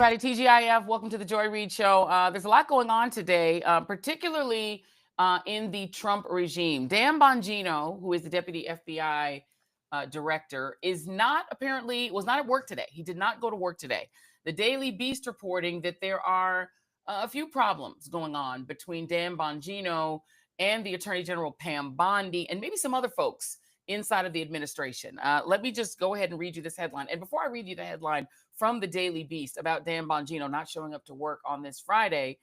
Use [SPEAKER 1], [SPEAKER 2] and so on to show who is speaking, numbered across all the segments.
[SPEAKER 1] everybody. TGIF, welcome to the Joy Reid Show. There's a lot going on today, particularly in the Trump regime. Dan Bongino, who is the deputy FBI director, was not at work today. He did not go to work today. The Daily Beast reporting that there are a few problems going on between Dan Bongino and the Attorney General Pam Bondi and maybe some other folks inside of the administration. Let me just go ahead and read you this headline. And before I read you the headline from the Daily Beast about Dan Bongino not showing up to work on this Friday,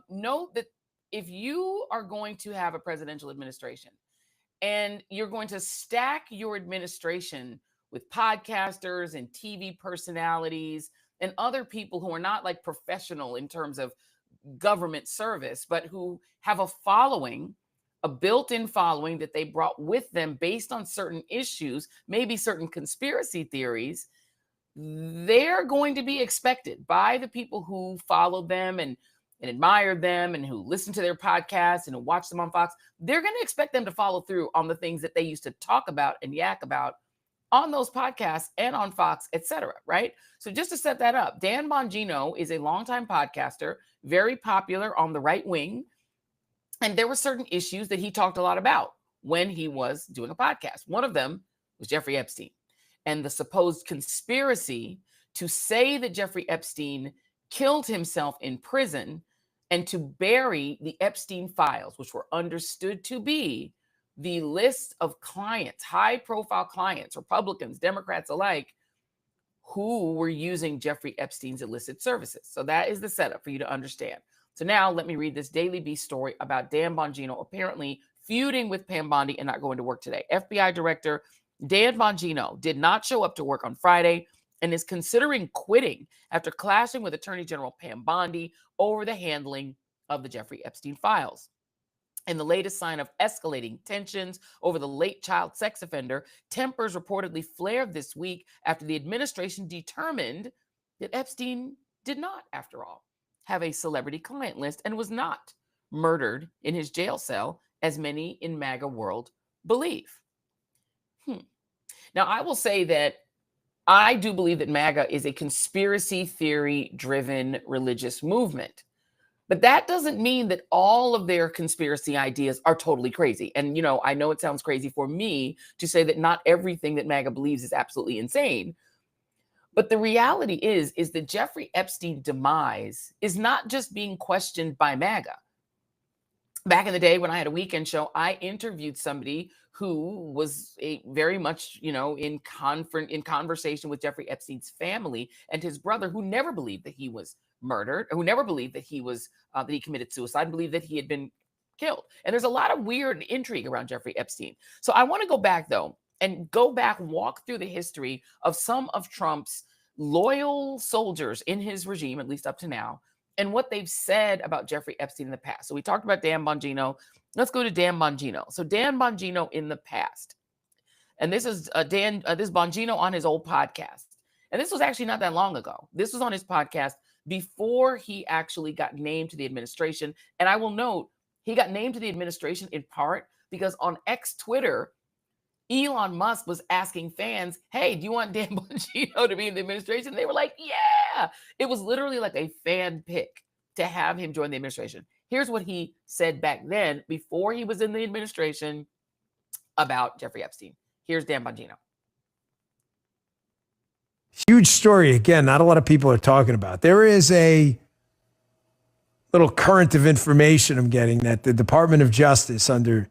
[SPEAKER 1] note that if you are going to have a presidential administration and you're going to stack your administration with podcasters and TV personalities and other people who are not like professional in terms of government service, but who have a following, a built-in following that they brought with them based on certain issues, maybe certain conspiracy theories, they're going to be expected by the people who follow them and admire them and who listen to their podcasts and who watch them on Fox. They're going to expect them to follow through on the things that they used to talk about and yak about on those podcasts and on Fox, etc. Right? So just to set that up, Dan Bongino is a longtime podcaster, very popular on the right wing. And there were certain issues that he talked a lot about when he was doing a podcast. One of them was Jeffrey Epstein and the supposed conspiracy to say that Jeffrey Epstein killed himself in prison and to bury the Epstein Files, which were understood to be the list of clients, high-profile clients, Republicans, Democrats alike, who were using Jeffrey Epstein's illicit services. So that is the setup for you to understand. So now let me read this Daily Beast story about Dan Bongino apparently feuding with Pam Bondi and not going to work today. FBI Director Dan Bongino did not show up to work on Friday and is considering quitting after clashing with Attorney General Pam Bondi over the handling of the Jeffrey Epstein files. In the latest sign of escalating tensions over the late child sex offender, tempers reportedly flared this week after the administration determined that Epstein did not, after all, have a celebrity client list and was not murdered in his jail cell, as many in MAGA world believe. Now, I will say that I do believe that MAGA is a conspiracy theory-driven religious movement. But that doesn't mean that all of their conspiracy ideas are totally crazy. And, I know it sounds crazy for me to say that not everything that MAGA believes is absolutely insane. But the reality is that Jeffrey Epstein's demise is not just being questioned by MAGA. Back in the day when I had a weekend show, I interviewed somebody who was very much, in conversation with Jeffrey Epstein's family and his brother, who never believed that he was murdered, who never believed that he was that he committed suicide, believed that he had been killed. And there's a lot of weird intrigue around Jeffrey Epstein. So I want to go back though and walk through the history of some of Trump's loyal soldiers in his regime, at least up to now, and what they've said about Jeffrey Epstein in the past. So we talked about Dan Bongino. Let's go to Dan Bongino. So Dan Bongino in the past, and this is this Bongino on his old podcast. And this was actually not that long ago. This was on his podcast before he actually got named to the administration. And I will note, he got named to the administration in part because on Twitter, Elon Musk was asking fans, hey, do you want Dan Bongino to be in the administration? They were like, yeah. It was literally like a fan pick to have him join the administration. Here's what he said back then, before he was in the administration, about Jeffrey Epstein. Here's Dan Bongino.
[SPEAKER 2] Huge story. Again, not a lot of people are talking about. There is a little current of information I'm getting that the Department of Justice under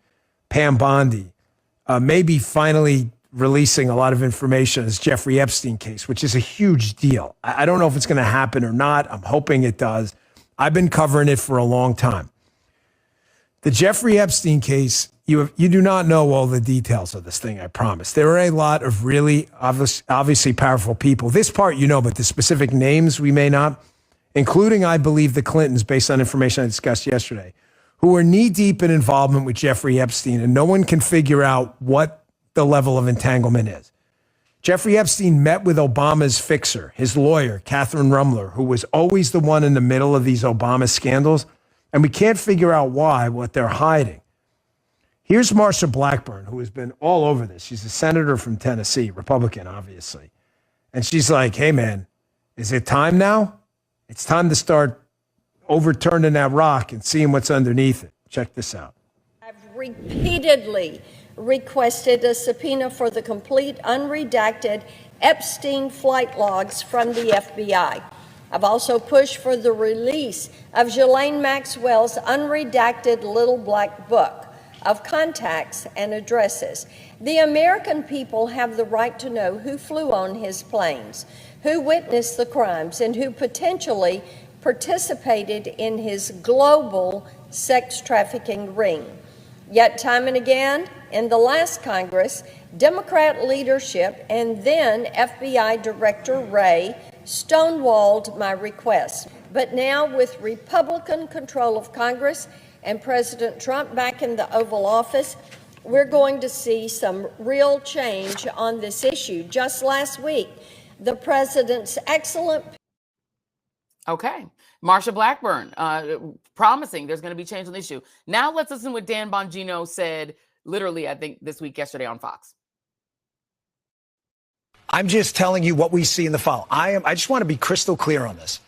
[SPEAKER 2] Pam Bondi may be finally releasing a lot of information on this Jeffrey Epstein case, which is a huge deal. I don't know if it's going to happen or not. I'm hoping it does. I've been covering it for a long time. The Jeffrey Epstein case, you do not know all the details of this thing, I promise. There are a lot of really obviously powerful people. This part you know, but the specific names we may not, including, I believe, the Clintons, based on information I discussed yesterday, who are knee-deep in involvement with Jeffrey Epstein, and no one can figure out what the level of entanglement is. Jeffrey Epstein met with Obama's fixer, his lawyer, Catherine Rumler, who was always the one in the middle of these Obama scandals, and we can't figure out what they're hiding. Here's Marsha Blackburn, who has been all over this. She's a senator from Tennessee, Republican, obviously. And she's like, hey, man, is it time now? It's time to start overturning that rock and seeing what's underneath it. Check this out.
[SPEAKER 3] I've repeatedly requested a subpoena for the complete unredacted Epstein flight logs from the FBI. I've also pushed for the release of Ghislaine Maxwell's unredacted little black book of contacts and addresses. The American people have the right to know who flew on his planes, who witnessed the crimes, and who potentially participated in his global sex trafficking ring. Yet time and again, in the last Congress, Democrat leadership and then FBI Director Wray stonewalled my request. But now, with Republican control of Congress and President Trump back in the Oval Office, we're going to see some real change on this issue. Just last week, the president's excellent...
[SPEAKER 1] Okay. Marsha Blackburn promising there's going to be change on the issue. Now let's listen to what Dan Bongino said literally, I think, this week, yesterday on Fox.
[SPEAKER 4] I'm just telling you what we see in the file. I just want to be crystal clear on this.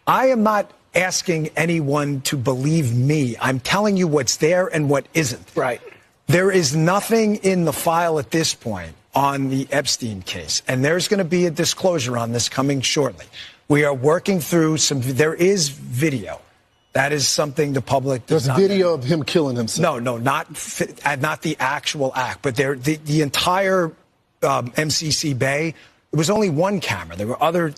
[SPEAKER 4] I am not asking anyone to believe me. I'm telling you what's there and what isn't. Right. There is nothing in the file at this point on the Epstein case, and there's going to be a disclosure on this coming shortly. We are working through there is video. That is something the public does not.
[SPEAKER 5] There's video of him killing himself.
[SPEAKER 4] No, not the actual act, but the entire MCC Bay, it was only one camera.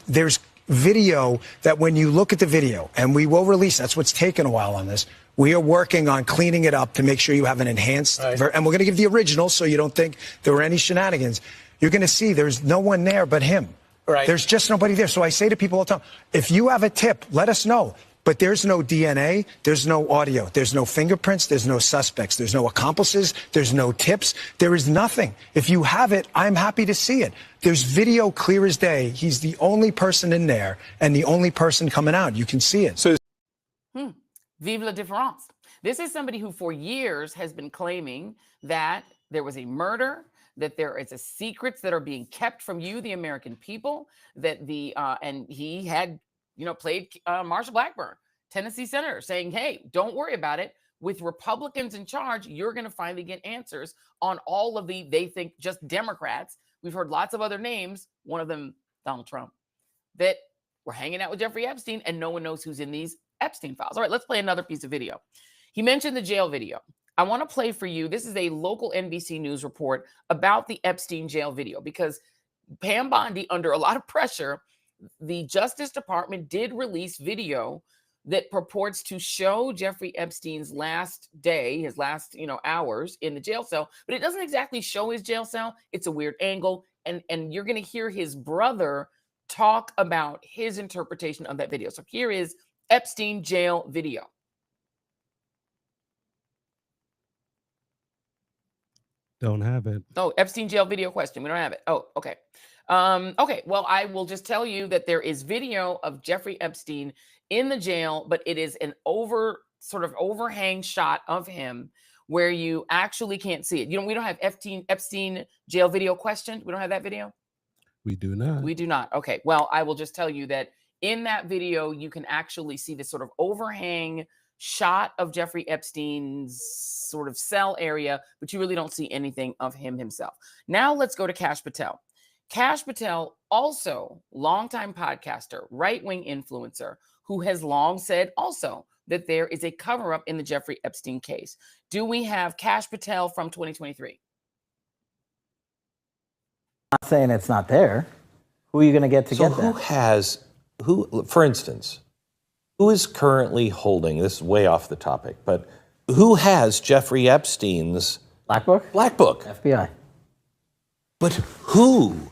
[SPEAKER 4] There's video that when you look at the video, and we will release, that's what's taken a while on this. We are working on cleaning it up to make sure you have an enhanced, and we're going to give the original so you don't think there were any shenanigans. You're going to see there's no one there but him. Right. There's just nobody there. So I say to people all the time, if you have a tip, let us know. But there's no DNA, there's no audio, there's no fingerprints, there's no suspects, there's no accomplices, there's no tips, there is nothing. If you have it, I'm happy to see it. There's video clear as day. He's the only person in there and the only person coming out. You can see it. So,
[SPEAKER 1] Vive la différence. This is somebody who for years has been claiming that there was a murder, that there is secrets that are being kept from you, the American people, that and he had, played Marsha Blackburn, Tennessee senator, saying, hey, don't worry about it. With Republicans in charge, you're going to finally get answers on all of they think just Democrats. We've heard lots of other names, one of them, Donald Trump, that were hanging out with Jeffrey Epstein, and no one knows who's in these Epstein files. All right, let's play another piece of video. He mentioned the jail video. I want to play for you. This is a local NBC News report about the Epstein jail video, because Pam Bondi, under a lot of pressure, the Justice Department did release video that purports to show Jeffrey Epstein's last day, his last, hours in the jail cell, but it doesn't exactly show his jail cell. It's a weird angle. And you're going to hear his brother talk about his interpretation of that video. So here is Epstein jail video.
[SPEAKER 6] Don't have it.
[SPEAKER 1] Oh, Epstein jail video question. We don't have it. Oh, okay. Okay. Well, I will just tell you that there is video of Jeffrey Epstein in the jail, but it is an overhang shot of him where you actually can't see it. We don't have Epstein jail video question. We don't have that video.
[SPEAKER 6] We do not.
[SPEAKER 1] We do not. Okay. Well, I will just tell you that in that video, you can actually see this sort of overhang shot of Jeffrey Epstein's sort of cell area, but you really don't see anything of him himself. Now let's go to Kash Patel. Kash Patel, also longtime podcaster, right-wing influencer, who has long said also that there is a cover-up in the Jeffrey Epstein case. Do we have Kash Patel from 2023?
[SPEAKER 7] Not saying it's not there. Who are you going to get
[SPEAKER 8] So
[SPEAKER 7] that?
[SPEAKER 8] for instance, who is currently holding, this is way off the topic, but who has Jeffrey Epstein's
[SPEAKER 7] Black Book?
[SPEAKER 8] Black Book?
[SPEAKER 7] FBI.
[SPEAKER 8] But who?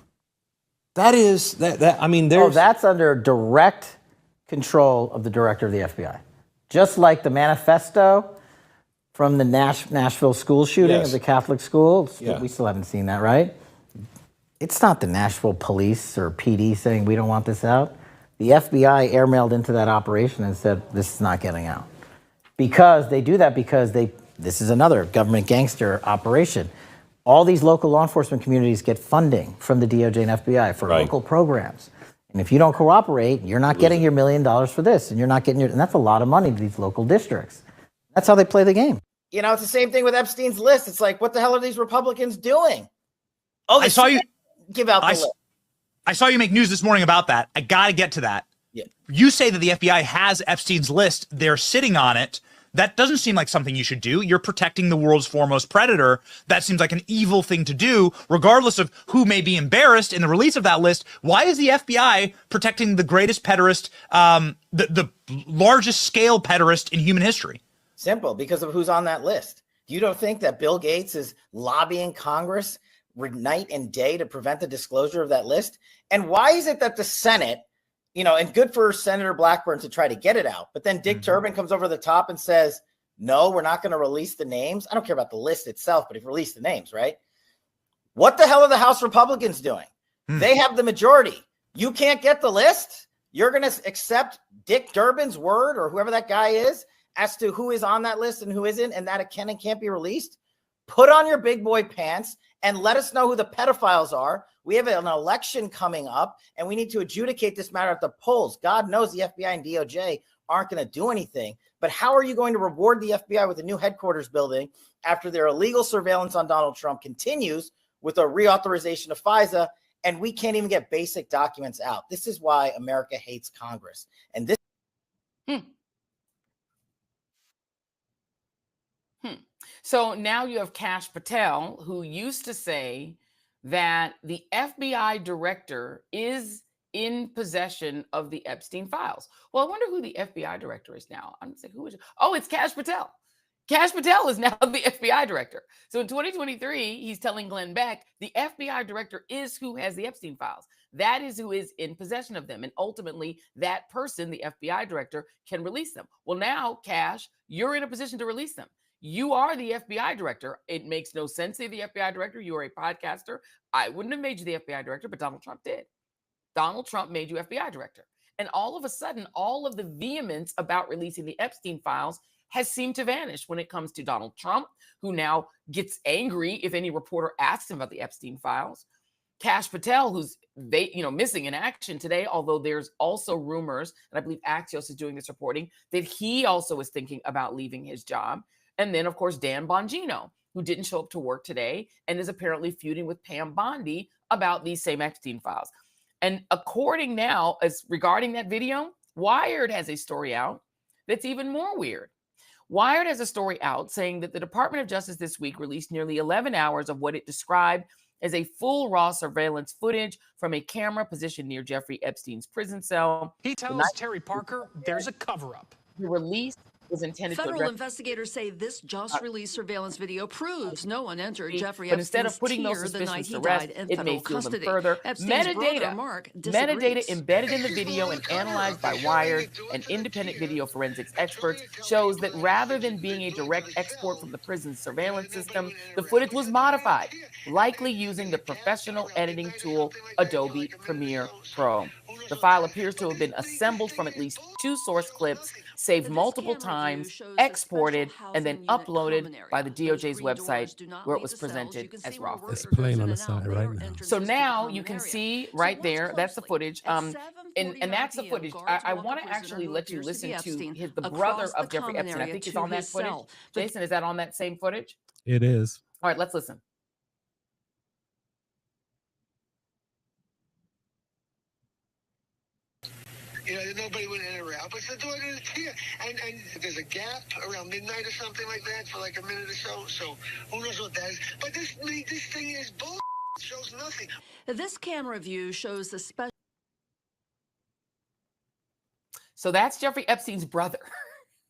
[SPEAKER 8] There's
[SPEAKER 7] that's under direct control of the director of the FBI. Just like the manifesto from the Nashville school shooting of the Catholic school. We still haven't seen that, right? It's not the Nashville police or PD saying we don't want this out. The FBI airmailed into that operation and said, this is not getting out. Because they do that because this is another government gangster operation. All these local law enforcement communities get funding from the DOJ and FBI for local programs. And if you don't cooperate, you're not getting your $1 million for this, and you're not getting and that's a lot of money to these local districts. That's how they play the game.
[SPEAKER 9] You know, it's the same thing with Epstein's list. It's like, what the hell are these Republicans doing?
[SPEAKER 10] Oh, I saw you
[SPEAKER 9] give out the list.
[SPEAKER 10] I saw you make news this morning about that. I got to get to that.
[SPEAKER 9] Yeah.
[SPEAKER 10] You say that the FBI has Epstein's list. They're sitting on it. That doesn't seem like something you should do. You're protecting the world's foremost predator. That seems like an evil thing to do, regardless of who may be embarrassed in the release of that list. Why is the FBI protecting the greatest pederast, the largest scale pederast in human history?
[SPEAKER 9] Simple, because of who's on that list. You don't think that Bill Gates is lobbying Congress night and day to prevent the disclosure of that list? And why is it that the Senate, you know, and good for Senator Blackburn to try to get it out, but then Dick Durbin comes over the top and says, no, we're not going to release the names. I don't care about the list itself, but if you release the names, right? What the hell are the House Republicans doing? They have the majority. You can't get the list? You're going to accept Dick Durbin's word, or whoever that guy is, as to who is on that list and who isn't, and that it can and can't be released? Put on your big boy pants and let us know who the pedophiles are. We have an election coming up, and we need to adjudicate this matter at the polls. God knows the FBI and DOJ aren't going to do anything. But how are you going to reward the FBI with a new headquarters building after their illegal surveillance on Donald Trump continues with a reauthorization of FISA, and we can't even get basic documents out? This is why America hates Congress. And this.
[SPEAKER 1] So now you have Kash Patel, who used to say that the FBI director is in possession of the Epstein files. Well, I wonder who the FBI director is now. I'm going to say, who is it? Oh, it's Kash Patel. Kash Patel is now the FBI director. So in 2023, he's telling Glenn Beck, the FBI director is who has the Epstein files. That is who is in possession of them. And ultimately, that person, the FBI director, can release them. Well, now, Kash, you're in a position to release them. You are the FBI director. It makes no sense to be the FBI director. You are a podcaster. I wouldn't have made you the FBI director, but Donald Trump did. Donald Trump made you FBI director. And all of a sudden, all of the vehemence about releasing the Epstein files has seemed to vanish when it comes to Donald Trump, who now gets angry if any reporter asks him about the Epstein files. Kash Patel, who's missing in action today, although there's also rumors, and I believe Axios is doing this reporting, that he also is thinking about leaving his job. And then, of course, Dan Bongino, who didn't show up to work today and is apparently feuding with Pam Bondi about these same Epstein files. And according now, as regarding that video, Wired has a story out that's even more weird. Wired has a story out saying that the Department of Justice this week released nearly 11 hours of what it described as a full raw surveillance footage from a camera positioned near Jeffrey Epstein's prison cell.
[SPEAKER 11] He tells Terry Parker there's a cover-up.
[SPEAKER 1] The release was intended
[SPEAKER 12] Federal
[SPEAKER 1] to
[SPEAKER 12] investigators say this just released surveillance video proves no one entered Jeffrey
[SPEAKER 1] but
[SPEAKER 12] Epstein's
[SPEAKER 1] instead of putting those
[SPEAKER 12] tier the night
[SPEAKER 1] suspicions
[SPEAKER 12] he
[SPEAKER 1] to rest,
[SPEAKER 12] died in
[SPEAKER 1] it
[SPEAKER 12] federal
[SPEAKER 1] may fuel them
[SPEAKER 12] custody.
[SPEAKER 1] further.
[SPEAKER 12] Epstein's brother, Mark, disagrees.
[SPEAKER 1] Metadata embedded in the video and analyzed by Wired and independent video forensics experts shows that rather than being a direct export from the prison's surveillance system, the footage was modified, likely using the professional editing tool Adobe Premiere Pro. The file appears to have been assembled from at least 2 source clips, saved multiple times, exported, and then uploaded by the DOJ's website where it was presented as raw footage.
[SPEAKER 6] It's playing on the side right now.
[SPEAKER 1] So now you can see right there, that's the footage. And that's the footage. I want to actually let you listen to the brother of Jeffrey Epstein. I think he's on that footage. Jason, is that on that same footage?
[SPEAKER 6] It is.
[SPEAKER 1] All right, let's listen.
[SPEAKER 13] You know, nobody went in or out, but the door is here. And there's a gap around midnight or something like that for like a minute or so. So who knows what that is? But this thing is bull. It shows nothing.
[SPEAKER 12] This camera view shows the special.
[SPEAKER 1] So that's Jeffrey Epstein's brother,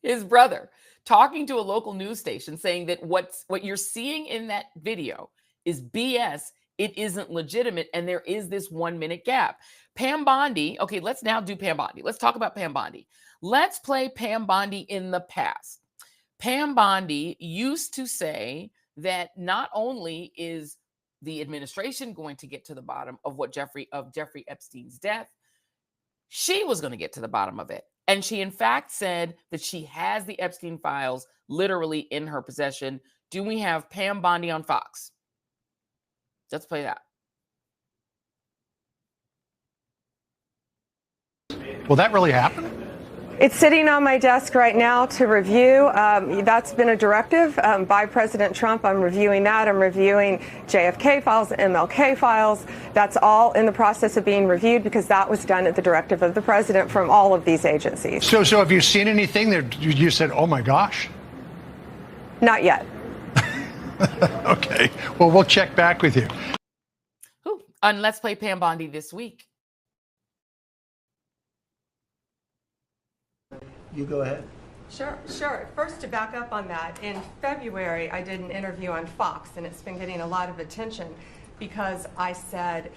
[SPEAKER 1] his brother, talking to a local news station saying that what you're seeing in that video is BS. It isn't legitimate. And there is this 1-minute gap. Pam Bondi. Okay, let's now do Pam Bondi. Let's talk about Pam Bondi. Let's play Pam Bondi in the past. Pam Bondi used to say that not only is the administration going to get to the bottom of Jeffrey Epstein's death, she was going to get to the bottom of it. And she, in fact, said that she has the Epstein files literally in her possession. Do we have Pam Bondi on Fox? Let's play that.
[SPEAKER 11] Will that really happen?
[SPEAKER 14] It's sitting on my desk right now to review. That's been a directive by President Trump. I'm reviewing that. I'm reviewing JFK files, MLK files. That's all in the process of being reviewed because that was done at the directive of the president from all of these agencies.
[SPEAKER 11] So have you seen anything that you said, oh my gosh?
[SPEAKER 14] Not yet.
[SPEAKER 11] Okay. Well, we'll check back with you.
[SPEAKER 1] On Let's Play Pam Bondi this week.
[SPEAKER 2] You go ahead.
[SPEAKER 14] Sure. First, to back up on that, in February, I did an interview on Fox, and it's been getting a lot of attention because I said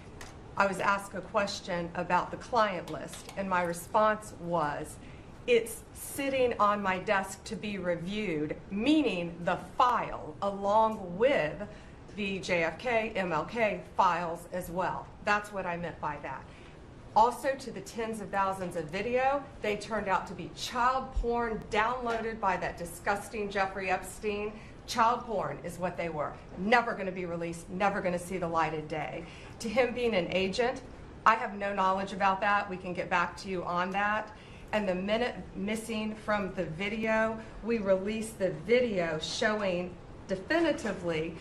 [SPEAKER 14] I was asked a question about the client list, and my response was, it's sitting on my desk to be reviewed, meaning the file, along with the JFK, MLK files as well. That's what I meant by that. Also, to the tens of thousands of video, they turned out to be child porn downloaded by that disgusting Jeffrey Epstein. Child porn is what they were. Never going to be released, never going to see the light of day. To him being an agent, I have no knowledge about that. We can get back to you on that. And the minute missing from the video, we released the video showing definitively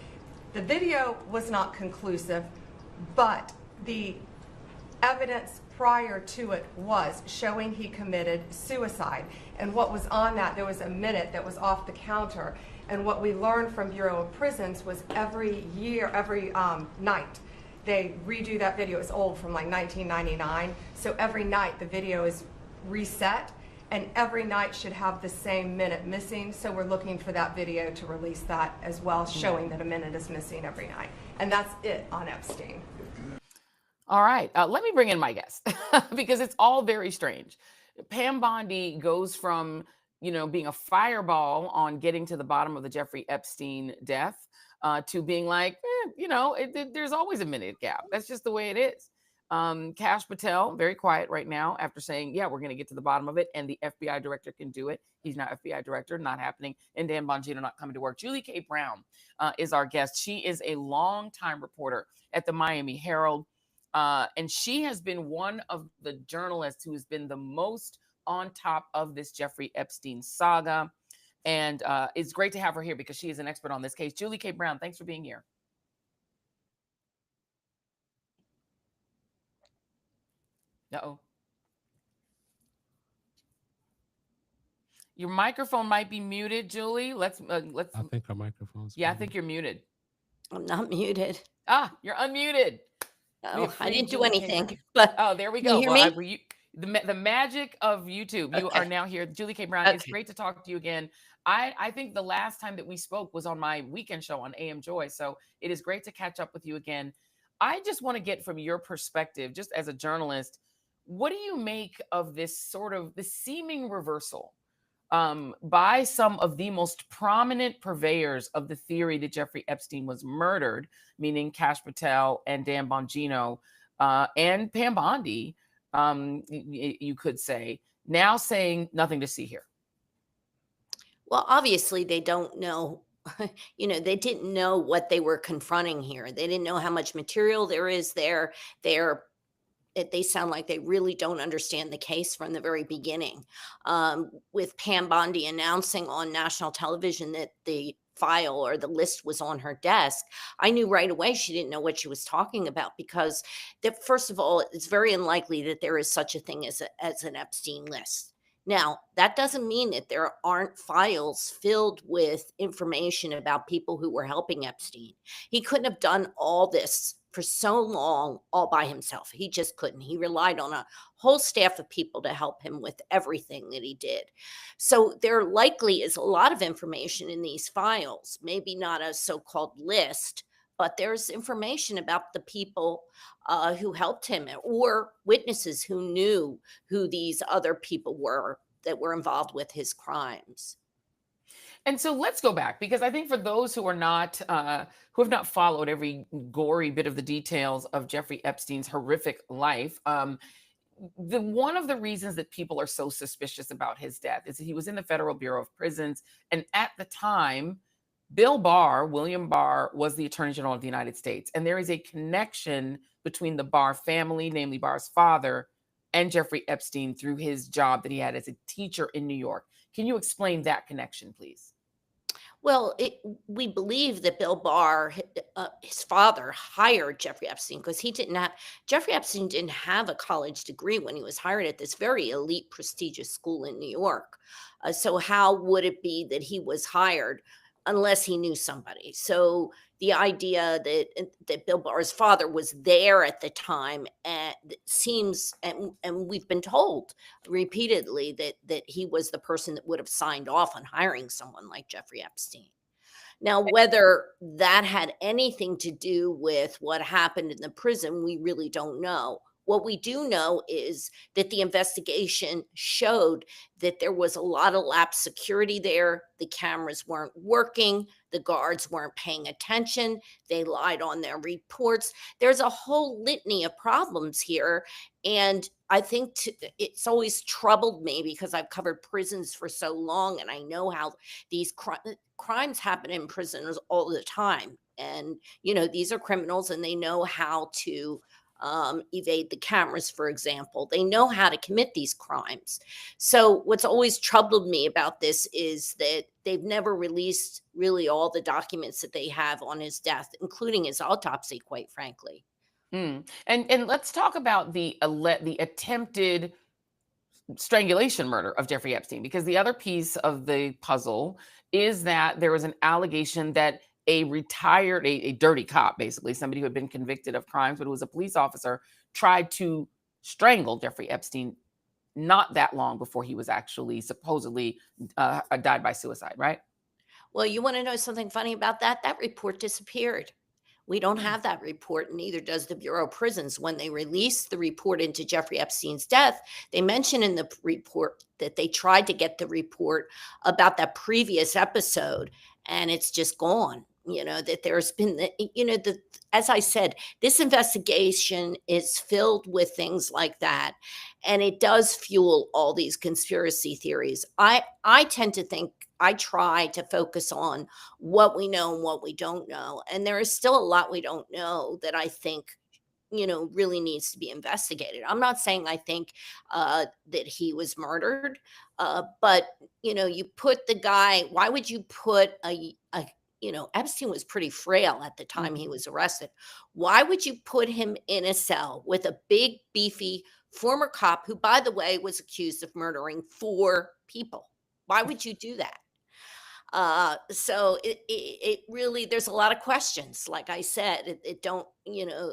[SPEAKER 14] the video was not conclusive, but the evidence prior to it was showing he committed suicide. And what was on that, there was a minute that was off the counter. And what we learned from Bureau of Prisons was every night, they redo that video. It's old, from like 1999. So every night the video is reset, and every night should have the same minute missing. So we're looking for that video to release that as well, showing that a minute is missing every night. And that's it on Epstein.
[SPEAKER 1] All right, let me bring in my guest because it's all very strange. Pam Bondi goes from, being a fireball on getting to the bottom of the Jeffrey Epstein death to being like, there's always a minute gap. That's just the way it is. Kash Patel, very quiet right now after saying, yeah, we're going to get to the bottom of it. And the FBI director can do it. He's not FBI director, not happening. And Dan Bongino not coming to work. Julie K. Brown is our guest. She is a longtime reporter at the Miami Herald. And she has been one of the journalists who has been the most on top of this Jeffrey Epstein saga. And it's great to have her here because she is an expert on this case. Julie K. Brown, thanks for being here. Uh-oh. Your microphone might be muted, Julie. Let's.
[SPEAKER 6] I think our microphone's.
[SPEAKER 1] Yeah, I think you're muted.
[SPEAKER 3] I'm not muted.
[SPEAKER 1] Ah, you're unmuted.
[SPEAKER 3] Oh, I didn't do anything. But
[SPEAKER 1] oh, there we go.
[SPEAKER 3] Can you hear me?
[SPEAKER 1] The magic of YouTube. You are now here. Julie K. Brown, it's great to talk to you again. I think the last time that we spoke was on my weekend show on AM Joy. So it is great to catch up with you again. I just want to get from your perspective, just as a journalist, what do you make of this seeming reversal by some of the most prominent purveyors of the theory that Jeffrey Epstein was murdered, meaning Kash Patel and Dan Bongino and Pam Bondi, you could say, now saying nothing to see here?
[SPEAKER 15] Well, obviously they don't know, they didn't know what they were confronting here. They didn't know how much material there is there. They sound like they really don't understand the case from the very beginning. With Pam Bondi announcing on national television that the file or the list was on her desk, I knew right away she didn't know what she was talking about, because first of all, it's very unlikely that there is such a thing as an Epstein list. Now, that doesn't mean that there aren't files filled with information about people who were helping Epstein. He couldn't have done all this for so long all by himself. He just couldn't. He relied on a whole staff of people to help him with everything that he did. So there likely is a lot of information in these files, maybe not a so-called list, but there's information about the people who helped him, or witnesses who knew who these other people were that were involved with his crimes.
[SPEAKER 1] And so let's go back, because I think for those who are not, who have not followed every gory bit of the details of Jeffrey Epstein's horrific life, one of the reasons that people are so suspicious about his death is that he was in the Federal Bureau of Prisons, and at the time, William Barr, was the Attorney General of the United States. And there is a connection between the Barr family, namely Barr's father, and Jeffrey Epstein through his job that he had as a teacher in New York. Can you explain that connection, please?
[SPEAKER 15] Well, we believe that Bill Barr, his father, hired Jeffrey Epstein because Jeffrey Epstein didn't have a college degree when he was hired at this very elite, prestigious school in New York. So how would it be that he was hired unless he knew somebody? So the idea that Bill Barr's father was there at the time seems, and we've been told repeatedly that he was the person that would have signed off on hiring someone like Jeffrey Epstein. Now, whether that had anything to do with what happened in the prison, we really don't know. What we do know is that the investigation showed that there was a lot of lapsed security there. The cameras weren't working. The guards weren't paying attention. They lied on their reports. There's a whole litany of problems here. And I think it's always troubled me because I've covered prisons for so long, and I know how these crimes happen in prisons all the time. And, these are criminals, and they know how to evade the cameras, for example. They know how to commit these crimes. So what's always troubled me about this is that they've never released really all the documents that they have on his death, including his autopsy, quite frankly.
[SPEAKER 1] And let's talk about the attempted strangulation murder of Jeffrey Epstein, because the other piece of the puzzle is that there was an allegation that a dirty cop, basically somebody who had been convicted of crimes, but who was a police officer, tried to strangle Jeffrey Epstein not that long before he was actually supposedly died by suicide, right?
[SPEAKER 15] Well, you want to know something funny about that? That report disappeared. We don't have that report, and neither does the Bureau of Prisons. When they released the report into Jeffrey Epstein's death, they mentioned in the report that they tried to get the report about that previous episode, and it's just gone. That there's been, as I said, this investigation is filled with things like that, and it does fuel all these conspiracy theories. I tend to think, I try to focus on what we know and what we don't know, and there is still a lot we don't know that I think really needs to be investigated. I'm not saying I think that he was murdered, but you put the guy. Why would you put Epstein was pretty frail at the time he was arrested. Why would you put him in a cell with a big, beefy former cop who, by the way, was accused of murdering 4 people? Why would you do that? So it really, there's a lot of questions. Like I said, it don't,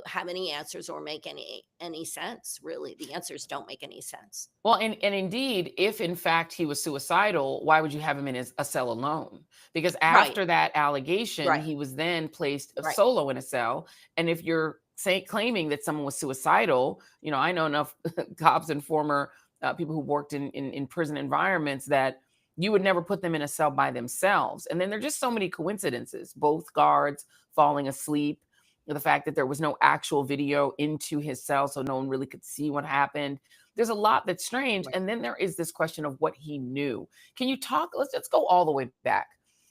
[SPEAKER 15] have any answers or make any sense. Really, the answers don't make any sense.
[SPEAKER 1] Well, and indeed, if in fact he was suicidal, why would you have him in a cell alone? Because after that allegation, he was then placed solo in a cell. And if you're claiming that someone was suicidal, I know enough cops and former people who worked in prison environments that you would never put them in a cell by themselves. And then there are just so many coincidences, both guards falling asleep, the fact that there was no actual video into his cell, so no one really could see what happened. There's a lot that's strange. And then there is this question of what he knew. Can you talk? Let's go all the way back.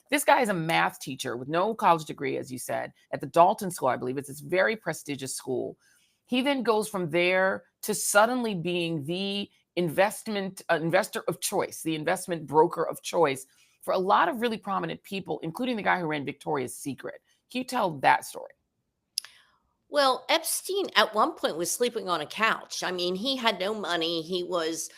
[SPEAKER 1] This guy is a math teacher with no college degree, as you said, at the Dalton School, I believe. It's this very prestigious school. He then goes from there to suddenly being the investor of choice, the investment broker of choice for a lot of really prominent people, including the guy who ran Victoria's Secret. Can you tell that story?
[SPEAKER 15] Well, Epstein at one point was sleeping on a couch. I mean, he had no money. He was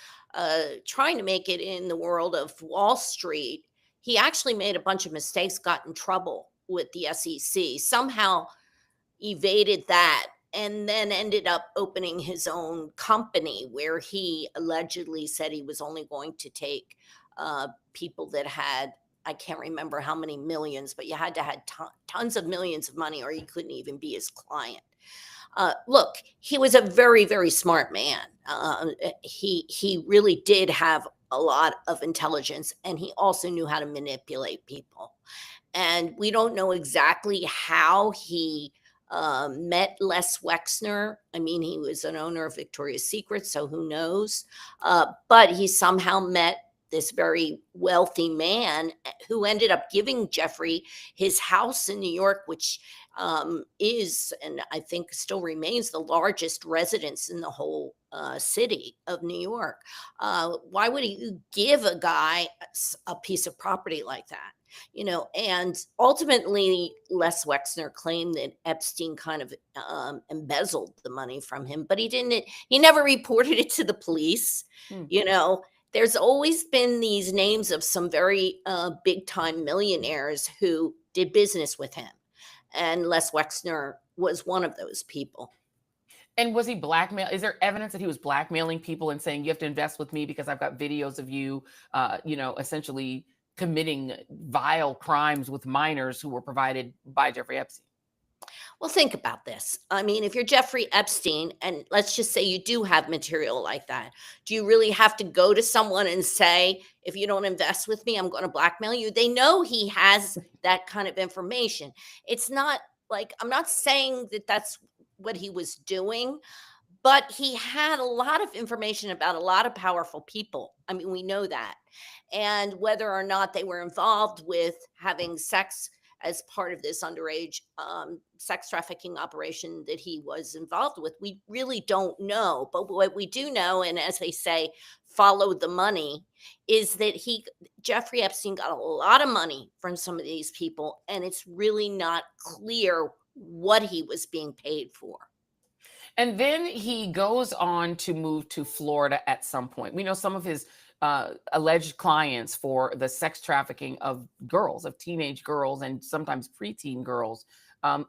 [SPEAKER 15] trying to make it in the world of Wall Street. He actually made a bunch of mistakes, got in trouble with the SEC, somehow evaded that, and then ended up opening his own company where he allegedly said he was only going to take people that had, I can't remember how many millions, but you had to have tons of millions of money or he couldn't even be his client. Look, he was a very, very smart man. He really did have a lot of intelligence, and he also knew how to manipulate people. And we don't know exactly how he met Les Wexner. I mean, he was an owner of Victoria's Secret, so who knows? But he somehow met this very wealthy man who ended up giving Jeffrey his house in New York, which is, and I think still remains, the largest residence in the whole city of New York. Why would you give a guy a piece of property like that? And ultimately, Les Wexner claimed that Epstein kind of embezzled the money from him, but he didn't. He never reported it to the police. There's always been these names of some very big time millionaires who did business with him. And Les Wexner was one of those people.
[SPEAKER 1] And was he blackmail? Is there evidence that he was blackmailing people and saying, you have to invest with me because I've got videos of you, essentially committing vile crimes with minors who were provided by Jeffrey Epstein?
[SPEAKER 15] Well, think about this. I mean, if you're Jeffrey Epstein, and let's just say you do have material like that, do you really have to go to someone and say, if you don't invest with me, I'm going to blackmail you? They know he has that kind of information. It's not like, I'm not saying that that's what he was doing, but he had a lot of information about a lot of powerful people. I mean, we know that. And whether or not they were involved with having sex as part of this underage sex trafficking operation that he was involved with, we really don't know. But what we do know, and as they say, follow the money, is that Jeffrey Epstein got a lot of money from some of these people, and it's really not clear what he was being paid for.
[SPEAKER 1] And then he goes on to move to Florida at some point. We know some of his alleged clients for the sex trafficking of girls, of teenage girls, and sometimes preteen girls,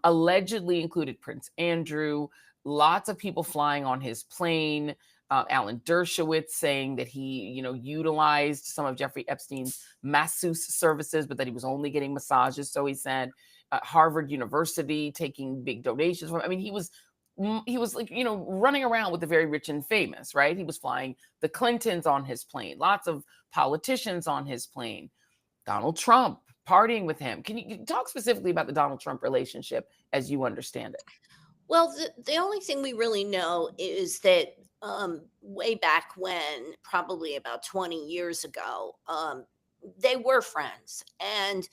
[SPEAKER 1] allegedly included Prince Andrew, lots of people flying on his plane, Alan Dershowitz saying that he, utilized some of Jeffrey Epstein's masseuse services, but that he was only getting massages. So he said, Harvard University taking big donations from. I mean, he was like, running around with the very rich and famous, right? He was flying the Clintons on his plane, lots of politicians on his plane, Donald Trump partying with him. Can you talk specifically about the Donald Trump relationship as you understand it?
[SPEAKER 15] Well, the only thing we really know is that way back when, probably about 20 years ago, they were friends. And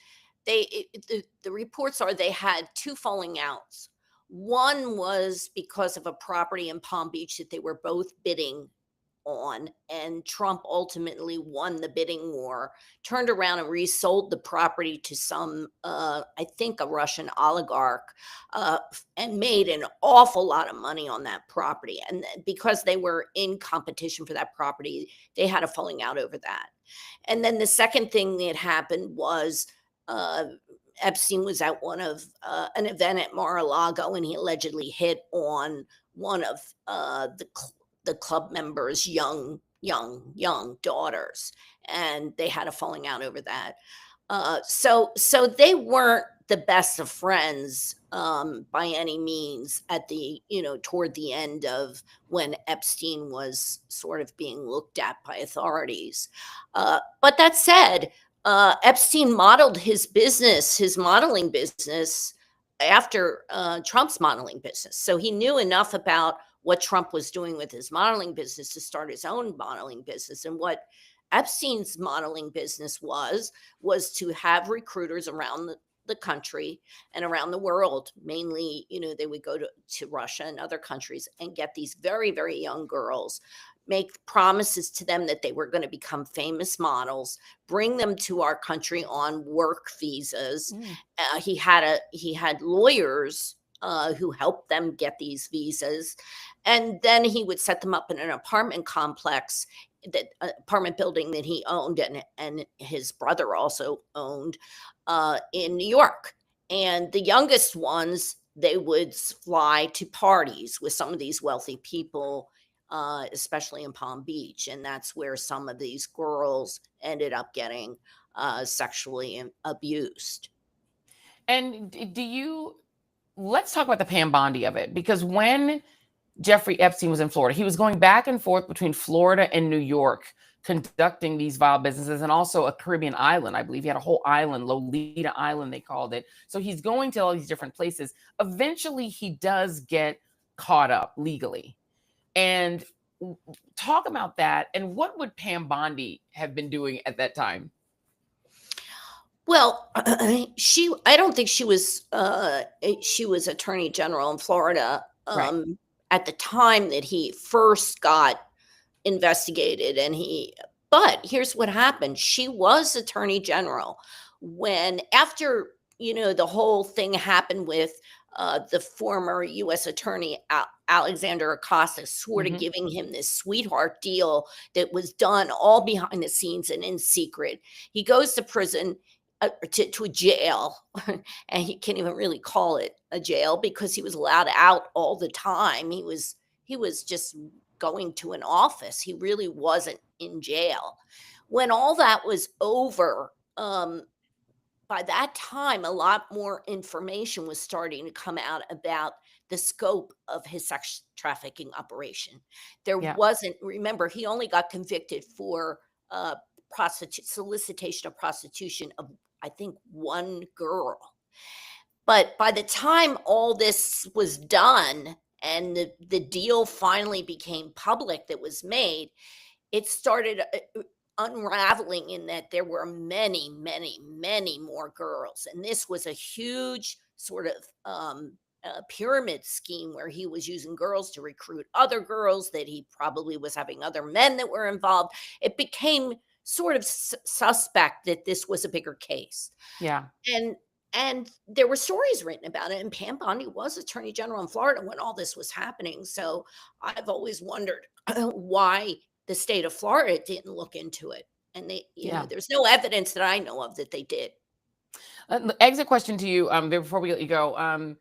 [SPEAKER 15] the reports are they had two falling outs. One was because of a property in Palm Beach that they were both bidding on, and Trump ultimately won the bidding war, turned around and resold the property to some, I think a Russian oligarch, and made an awful lot of money on that property. And because they were in competition for that property, they had a falling out over that. And then the second thing that happened was Epstein was at an event at Mar-a-Lago, and he allegedly hit on one of the club members' young daughters, and they had a falling out over that. So they weren't the best of friends by any means at the toward the end of when Epstein was sort of being looked at by authorities. But that said, Epstein modeled his modeling business after Trump's modeling business. So he knew enough about what Trump was doing with his modeling business to start his own modeling business. And what Epstein's modeling business was to have recruiters around the country and around the world. Mainly, they would go to Russia and other countries and get these very, very young girls, make promises to them that they were going to become famous models, bring them to our country on work visas. He had lawyers who helped them get these visas. And then he would set them up in an apartment complex, that apartment building that he owned and his brother also owned in New York. And the youngest ones, they would fly to parties with some of these wealthy people, especially in Palm Beach. And that's where some of these girls ended up getting sexually abused.
[SPEAKER 1] And let's talk about the Pam Bondi of it, because when Jeffrey Epstein was in Florida, he was going back and forth between Florida and New York, conducting these vile businesses, and also a Caribbean island. I believe he had a whole island, Lolita Island, they called it. So he's going to all these different places. Eventually, he does get caught up legally. And Talk about that. And what would Pam Bondi have been doing at that time?
[SPEAKER 15] Well, I don't think she was Attorney General in Florida
[SPEAKER 1] Right.
[SPEAKER 15] at the time that he first got investigated, but here's what happened. She was Attorney General after, the whole thing happened with the former U.S. Attorney Alexander Acosta sort of giving him this sweetheart deal that was done all behind the scenes and in secret. He goes to prison, to a jail, and he can't even really call it a jail because he was allowed out all the time. He was just going to an office. He really wasn't in jail. When all that was over, by that time, a lot more information was starting to come out about the scope of his sex trafficking operation. Remember, he only got convicted for solicitation of prostitution of, I think, one girl. But by the time all this was done and the deal finally became public that was made, it started unraveling in that there were many, many, many more girls. And this was a huge sort of pyramid scheme where he was using girls to recruit other girls, that he probably was having other men that were involved. It became sort of suspect that this was a bigger case.
[SPEAKER 1] Yeah.
[SPEAKER 15] And there were stories written about it. And Pam Bondi was Attorney General in Florida when all this was happening. So I've always wondered why the state of Florida didn't look into it. And there's no evidence that I know of that they did.
[SPEAKER 1] Exit question to you before we let you go.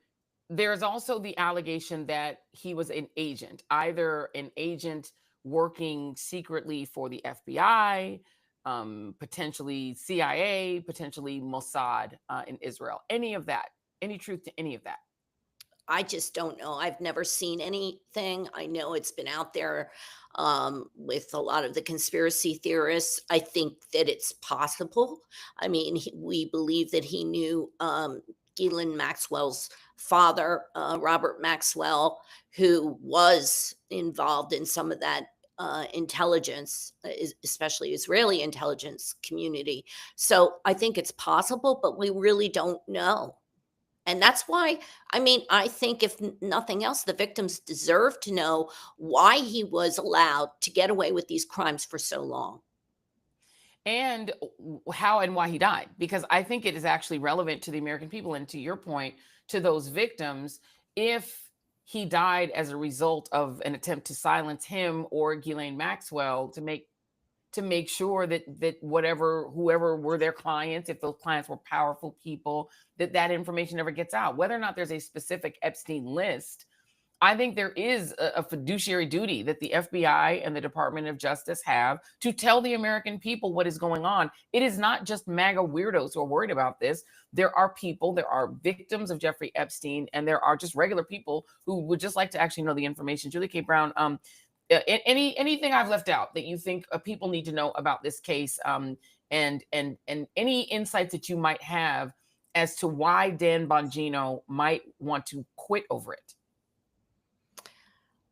[SPEAKER 1] There's also the allegation that he was an agent, either an agent working secretly for the FBI, potentially CIA, potentially Mossad in Israel. Any of that? Any truth to any of that?
[SPEAKER 15] I just don't know. I've never seen anything. I know it's been out there with a lot of the conspiracy theorists. I think that it's possible. I mean, we believe that he knew Ghislaine Maxwell's father, Robert Maxwell, who was involved in some of that intelligence, especially Israeli intelligence community. So I think it's possible, but we really don't know. And that's why, I think if nothing else, the victims deserve to know why he was allowed to get away with these crimes for so long.
[SPEAKER 1] And how and why he died, because I think it is actually relevant to the American people and, to your point, to those victims. If he died as a result of an attempt to silence him or Ghislaine Maxwell to make sure that whoever were their clients, if those clients were powerful people, that information never gets out. Whether or not there's a specific Epstein list, I think there is a fiduciary duty that the FBI and the Department of Justice have to tell the American people what is going on. It is not just MAGA weirdos who are worried about this. There are victims of Jeffrey Epstein, and there are just regular people who would just like to actually know the information. Julie K. Brown, anything I've left out that you think people need to know about this case, and any insights that you might have as to why Dan Bongino might want to quit over it?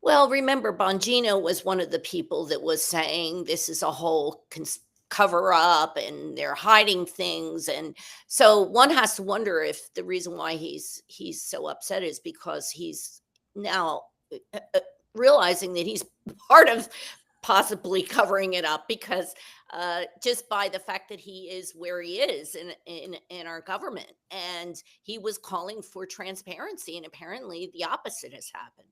[SPEAKER 15] Well, remember, Bongino was one of the people that was saying this is a whole cover up and they're hiding things. And so one has to wonder if the reason why he's so upset is because he's now realizing that he's part of possibly covering it up, because just by the fact that he is where he is in our government, and he was calling for transparency, and apparently the opposite has happened.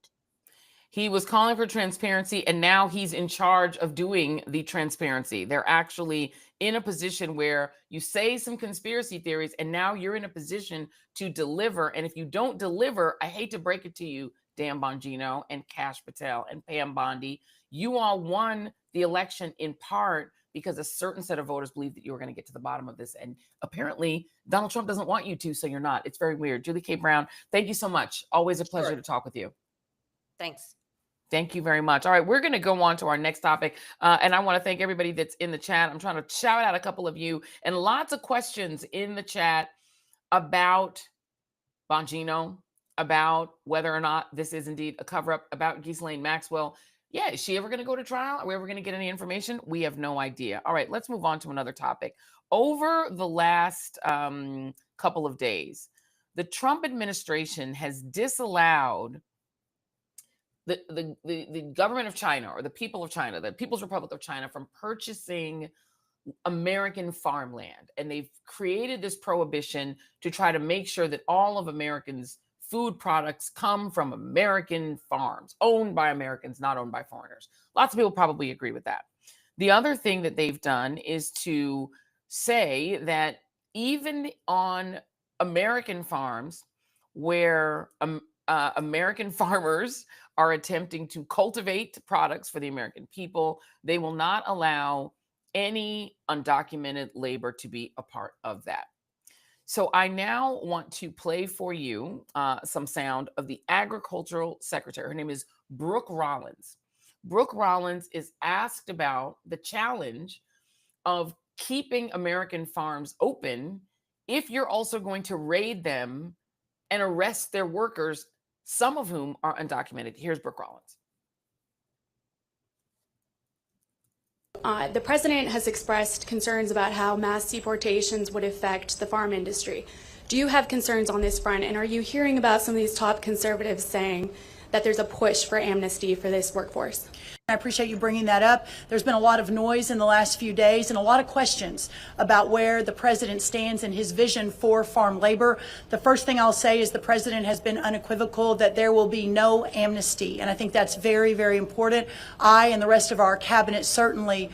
[SPEAKER 1] He was calling for transparency, and now he's in charge of doing the transparency. They're actually in a position where you say some conspiracy theories, and now you're in a position to deliver. And if you don't deliver, I hate to break it to you, Dan Bongino and Kash Patel and Pam Bondi, you all won the election in part because a certain set of voters believe that you were going to get to the bottom of this. And apparently Donald Trump doesn't want you to, so you're not. It's very weird. Julie K. Brown, thank you so much. Always a pleasure to talk with you.
[SPEAKER 15] Thanks.
[SPEAKER 1] Thank you very much. All right, we're going to go on to our next topic. And I want to thank everybody that's in the chat. I'm trying to shout out a couple of you, and lots of questions in the chat about Bongino, about whether or not this is indeed a cover-up, about Ghislaine Maxwell. Yeah, is she ever going to go to trial? Are we ever going to get any information? We have no idea. All right, let's move on to another topic. Over the last couple of days, the Trump administration has disallowed the government of China, or the people of China, the People's Republic of China, from purchasing American farmland. And they've created this prohibition to try to make sure that all of Americans' food products come from American farms, owned by Americans, not owned by foreigners. Lots of people probably agree with that. The other thing that they've done is to say that even on American farms where American farmers are attempting to cultivate products for the American people, they will not allow any undocumented labor to be a part of that. So I now want to play for you some sound of the Agricultural Secretary. Her name is Brooke Rollins. Brooke Rollins is asked about the challenge of keeping American farms open if you're also going to raid them and arrest their workers, some of whom are undocumented. Here's Brooke Rollins.
[SPEAKER 16] The president has expressed concerns about how mass deportations would affect the farm industry. Do you have concerns on this front? And are you hearing about some of these top conservatives saying that there's a push for amnesty for this workforce?
[SPEAKER 17] I appreciate you bringing that up. There's been a lot of noise in the last few days and a lot of questions about where the president stands in his vision for farm labor. The first thing I'll say is the president has been unequivocal that there will be no amnesty. And I think that's very, very important. I and the rest of our cabinet certainly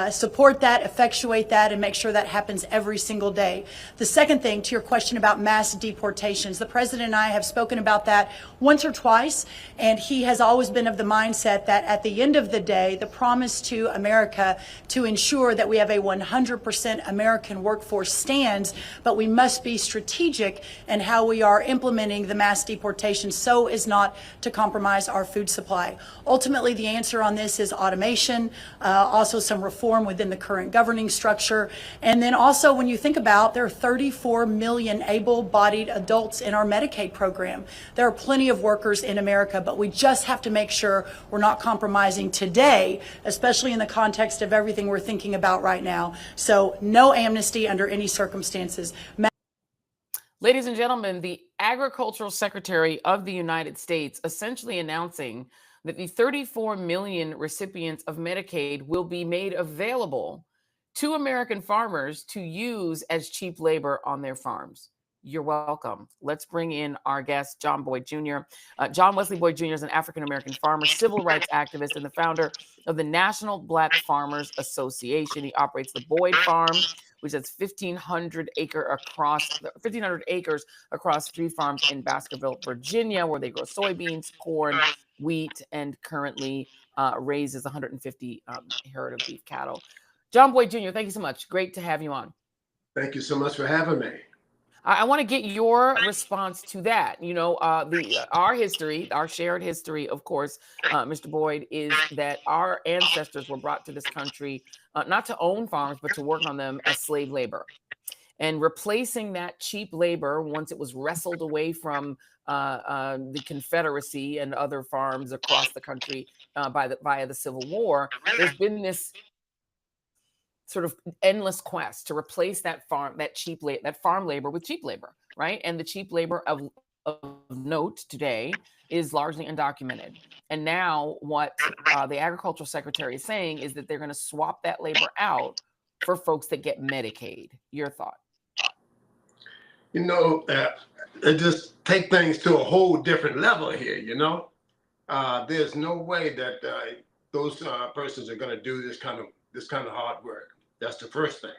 [SPEAKER 17] support that, effectuate that, and make sure that happens every single day. The second thing, to your question about mass deportations, the president and I have spoken about that once or twice, and he has always been of the mindset that at the end of the day, the promise to America to ensure that we have a 100% American workforce stands, but we must be strategic in how we are implementing the mass deportation so as not to compromise our food supply. Ultimately, the answer on this is automation, also some reform within the current governing structure. And then also, when you think about, there are 34 million able-bodied adults in our Medicaid program. There are plenty of workers in America, but we just have to make sure we're not compromising today, especially in the context of everything we're thinking about right now. So no amnesty under any circumstances.
[SPEAKER 1] Ladies and gentlemen, the Agricultural Secretary of the United States essentially announcing that the 34 million recipients of Medicaid will be made available to American farmers to use as cheap labor on their farms. You're welcome. Let's bring in our guest, John Boyd Jr. John Wesley Boyd Jr. is an African-American farmer, civil rights activist, and the founder of the National Black Farmers Association. He operates the Boyd Farm, which has 1,500 acres across 3 farms in Baskerville, Virginia, where they grow soybeans, corn, wheat, and currently raises 150 herd of beef cattle. John Boyd Jr., thank you so much. Great to have you on.
[SPEAKER 18] Thank you so much for having me.
[SPEAKER 1] I want to get your response to that. You know, our history, our shared history, of course, Mr. Boyd, is that our ancestors were brought to this country not to own farms, but to work on them as slave labor. And replacing that cheap labor, once it was wrestled away from the Confederacy and other farms across the country via the Civil War, there's been this sort of endless quest to replace that farm labor with cheap labor, right? And the cheap labor of note today is largely undocumented. And now what the Agricultural Secretary is saying is that they're going to swap that labor out for folks that get Medicaid. Your thought?
[SPEAKER 18] You know, it just take things to a whole different level here, you know? There's no way that those persons are going to do this kind of hard work. That's the first thing.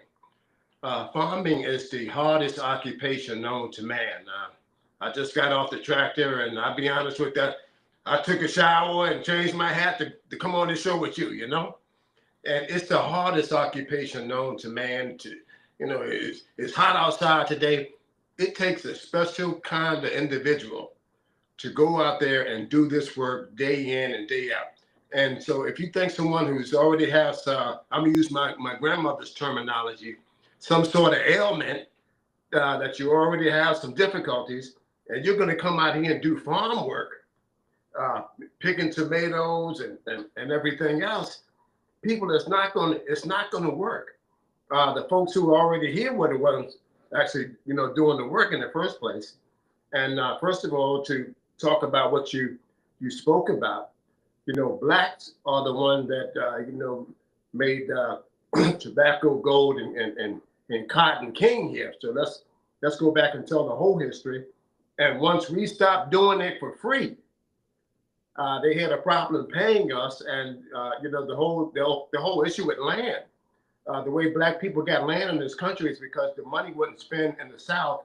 [SPEAKER 18] Farming is the hardest occupation known to man. I just got off the tractor, and I'll be honest with that, I took a shower and changed my hat to come on this show with you, you know? And it's the hardest occupation known to man. It's hot outside today. It takes a special kind of individual to go out there and do this work day in and day out. And so if you think someone who's already has, I'm gonna use my grandmother's terminology, some sort of ailment, that you already have some difficulties, and you're gonna come out here and do farm work, picking tomatoes and everything else, people, it's not going to work. The folks who are already here were the ones actually, doing the work in the first place. And first of all, to talk about what you spoke about, blacks are the one that, made tobacco gold and cotton king here. So let's go back and tell the whole history. And once we stopped doing it for free, they had a problem paying us. And, the whole issue with land, the way black people got land in this country is because the money wouldn't spend in the South,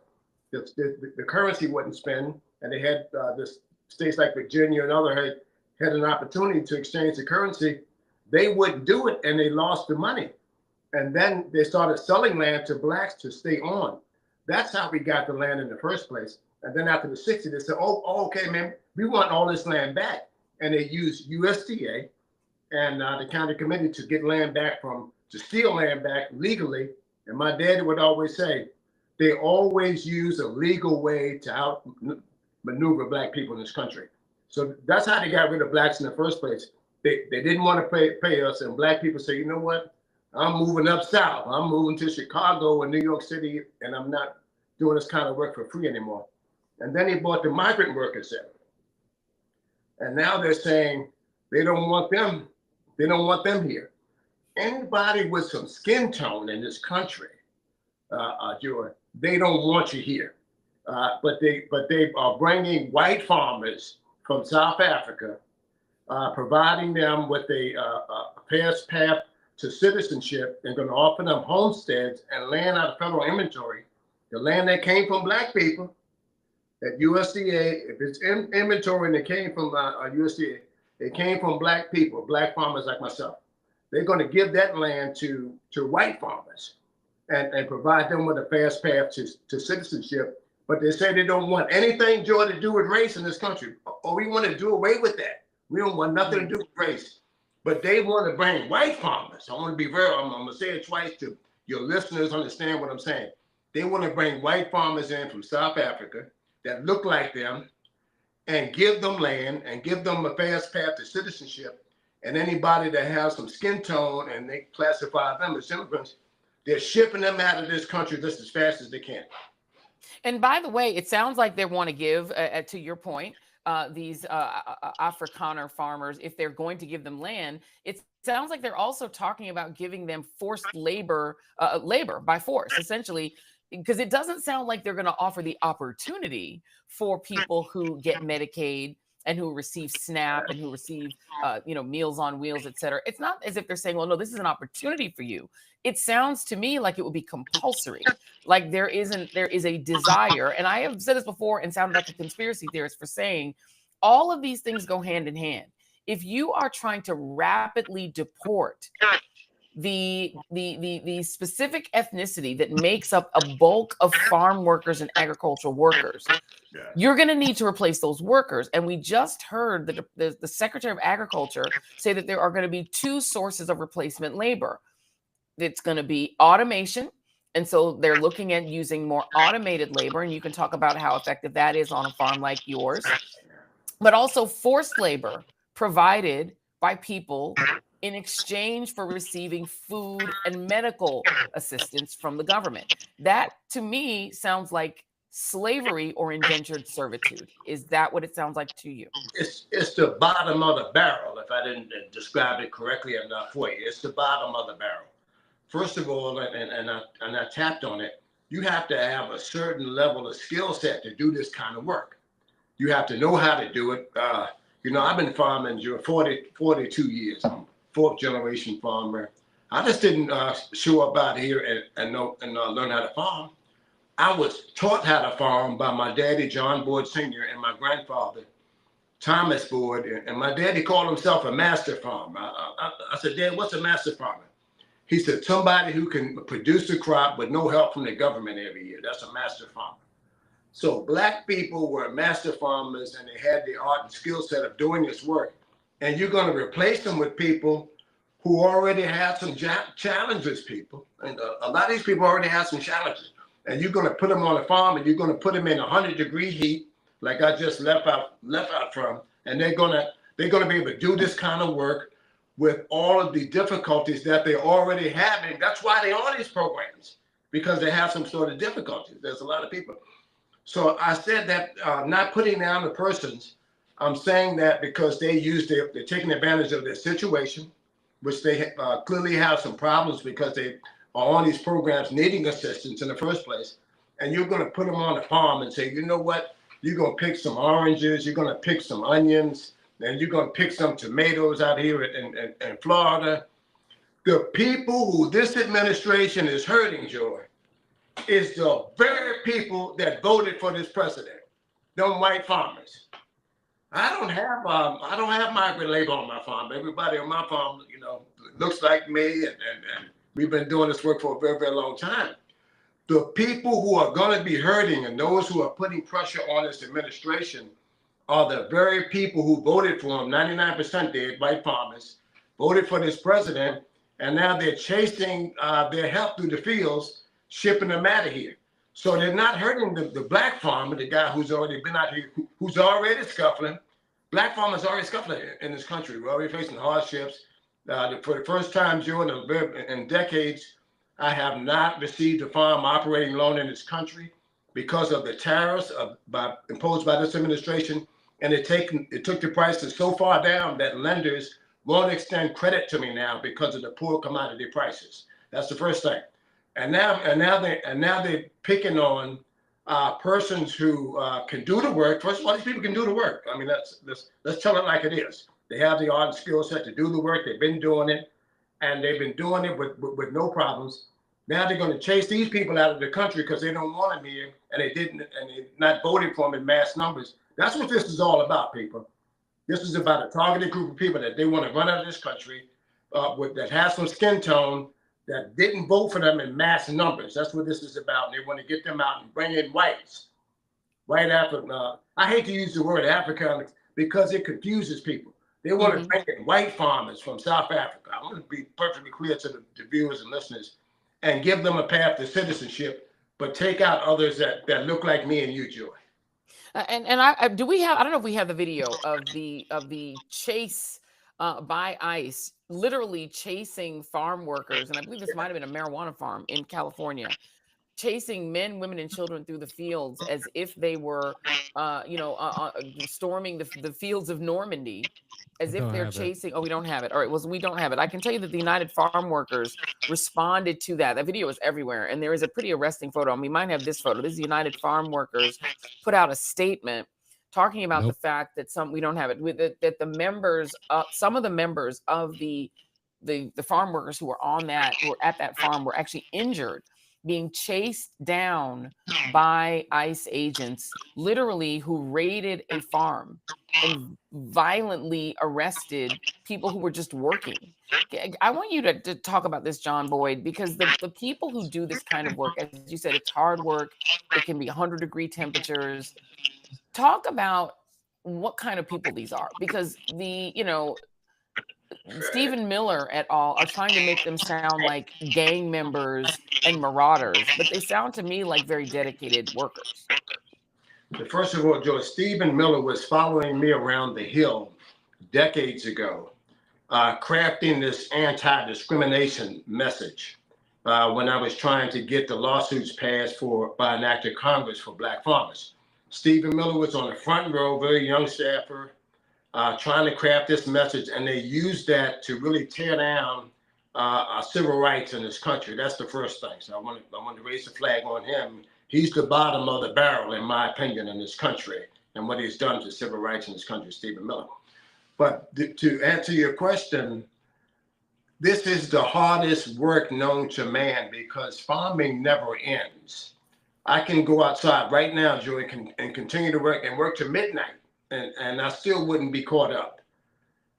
[SPEAKER 18] the currency wouldn't spend, and they had this states like Virginia and other had an opportunity to exchange the currency. They wouldn't do it, and they lost the money. And then they started selling land to blacks to stay on. That's how we got the land in the first place. And then after the 60s, they said, oh, okay, man, we want all this land back. And they used USDA and the county committee to get land back to steal land back legally. And my daddy would always say, they always use a legal way to outmaneuver black people in this country. So that's how they got rid of blacks in the first place. They didn't want to pay us, and black people say, you know what? I'm moving up south. I'm moving to Chicago and New York City, and I'm not doing this kind of work for free anymore. And then they brought the migrant workers in. And now they're saying they don't want them. They don't want them here. Anybody with some skin tone in this country, Joy, they don't want you here. But they are bringing white farmers from South Africa, providing them with a fast path to citizenship, and going to offer them homesteads and land out of federal inventory, the land that came from black people. At USDA, if it's in inventory and it came from USDA, it came from black people, black farmers like myself. They're going to give that land to white farmers and provide them with a fast path to citizenship. But they say they don't want anything, Joy, to do with race in this country. Or we want to do away with that. We don't want nothing to do with race. But they want to bring white farmers. I want to be I'm going to say it twice to your listeners understand what I'm saying. They want to bring white farmers in from South Africa that look like them and give them land and give them a fast path to citizenship. And anybody that has some skin tone and they classify them as immigrants, they're shipping them out of this country just as fast as they can.
[SPEAKER 1] And by the way, it sounds like they want to give, to your point, these Afrikaner farmers, if they're going to give them land, it sounds like they're also talking about giving them forced labor by force, essentially, because it doesn't sound like they're going to offer the opportunity for people who get Medicaid and who receive SNAP and who receive, Meals on Wheels, et cetera. It's not as if they're saying, well, no, this is an opportunity for you. It sounds to me like it would be compulsory. Like there is a desire. And I have said this before and sounded like a conspiracy theorist for saying all of these things go hand in hand. If you are trying to rapidly deport the specific ethnicity that makes up a bulk of farm workers and agricultural workers, you're going to need to replace those workers. And we just heard the Secretary of Agriculture say that there are going to be two sources of replacement labor. It's going to be automation. And so they're looking at using more automated labor. And you can talk about how effective that is on a farm like yours, but also forced labor provided by people in exchange for receiving food and medical assistance from the government. That, to me, sounds like slavery or indentured servitude. Is that what it sounds like to you?
[SPEAKER 18] It's the bottom of the barrel, if I didn't describe it correctly enough for you. It's the bottom of the barrel. First of all, and I tapped on it, you have to have a certain level of skill set to do this kind of work. You have to know how to do it. I've been farming 42 years. I'm fourth generation farmer. I just didn't show up out here and learn how to farm. I was taught how to farm by my daddy, John Boyd Sr., and my grandfather, Thomas Boyd. And my daddy called himself a master farmer. I said, Dad, what's a master farmer? He said, somebody who can produce a crop with no help from the government every year. That's a master farmer. So black people were master farmers, and they had the art and skill set of doing this work. And you're going to replace them with people who already have some challenges, people. And a lot of these people already have some challenges. And you're going to put them on a farm, and you're going to put them in 100-degree heat, like I just left out from, and they're gonna be able to do this kind of work with all of the difficulties that they're already having. That's why they're on these programs, because they have some sort of difficulties. There's a lot of people. So I said that not putting down the persons, I'm saying that because they're taking advantage of their situation, which they clearly have some problems because they are on these programs needing assistance in the first place. And you're going to put them on a farm and say, you know what? You're going to pick some oranges, you're going to pick some onions, and you're going to pick some tomatoes out here in Florida. The people who this administration is hurting, Joy, is the very people that voted for this president, them white farmers. I don't have migrant labor on my farm. Everybody on my farm, looks like me, and we've been doing this work for a very, very long time. The people who are going to be hurting and those who are putting pressure on this administration are the very people who voted for him. 99% did, white farmers, voted for this president, and now they're chasing their help through the fields, shipping them out of here. So they're not hurting the black farmer, the guy who's already been out here, who's already scuffling. Black farmers already scuffling in this country. We're already facing hardships. For the first time, Joe, in decades, I have not received a farm operating loan in this country because of the tariffs imposed by this administration. And it took the prices so far down that lenders won't extend credit to me now because of the poor commodity prices. That's the first thing. And now they're picking on persons who can do the work. First of all, these people can do the work. I mean, let's tell it like it is. They have the art and skill set to do the work. They've been doing it, and they've been doing it with no problems. Now they're going to chase these people out of the country because they don't want them here, and they're not voting for them in mass numbers. That's what this is all about, people. This is about a targeted group of people that they want to run out of this country that has some skin tone, that didn't vote for them in mass numbers. That's what this is about. They want to get them out and bring in whites. White African. I hate to use the word African because it confuses people. They want to bring in white farmers from South Africa. I want to be perfectly clear to the viewers and listeners and give them a path to citizenship, but take out others that look like me and you, Joy.
[SPEAKER 1] Do we have? I don't know if we have the video of the chase by ICE, literally chasing farm workers, and I believe this might have been a marijuana farm in California, chasing men, women, and children through the fields as if they were, storming the fields of Normandy, as if they're chasing. Oh, we don't have it. All right, well, we don't have it. I can tell you that the United Farm Workers responded to that. That video is everywhere, and there is a pretty arresting photo. And we might have this photo. This is United Farm Workers put out a statement talking about the fact that we don't have it. That the members, some of the members of the farm workers who were at that farm were actually injured, being chased down by ICE agents, literally, who raided a farm and violently arrested people who were just working. I want you to talk about this, John Boyd, because the people who do this kind of work, as you said, it's hard work. It can be 100-degree temperatures. Talk about what kind of people these are, because Stephen Miller et al. Are trying to make them sound like gang members and marauders, but they sound to me like very dedicated workers.
[SPEAKER 18] First of all, Joe, Stephen Miller was following me around the Hill decades ago, crafting this anti-discrimination message when I was trying to get the lawsuits passed by an act of Congress for black farmers. Stephen Miller was on the front row, very young staffer, trying to craft this message, and they used that to really tear down civil rights in this country. That's the first thing. So I want to raise the flag on him. He's the bottom of the barrel, in my opinion, in this country, and what he's done to civil rights in this country, Stephen Miller. But to answer your question, this is the hardest work known to man because farming never ends. I can go outside right now, Joey, and continue to work to midnight, and I still wouldn't be caught up.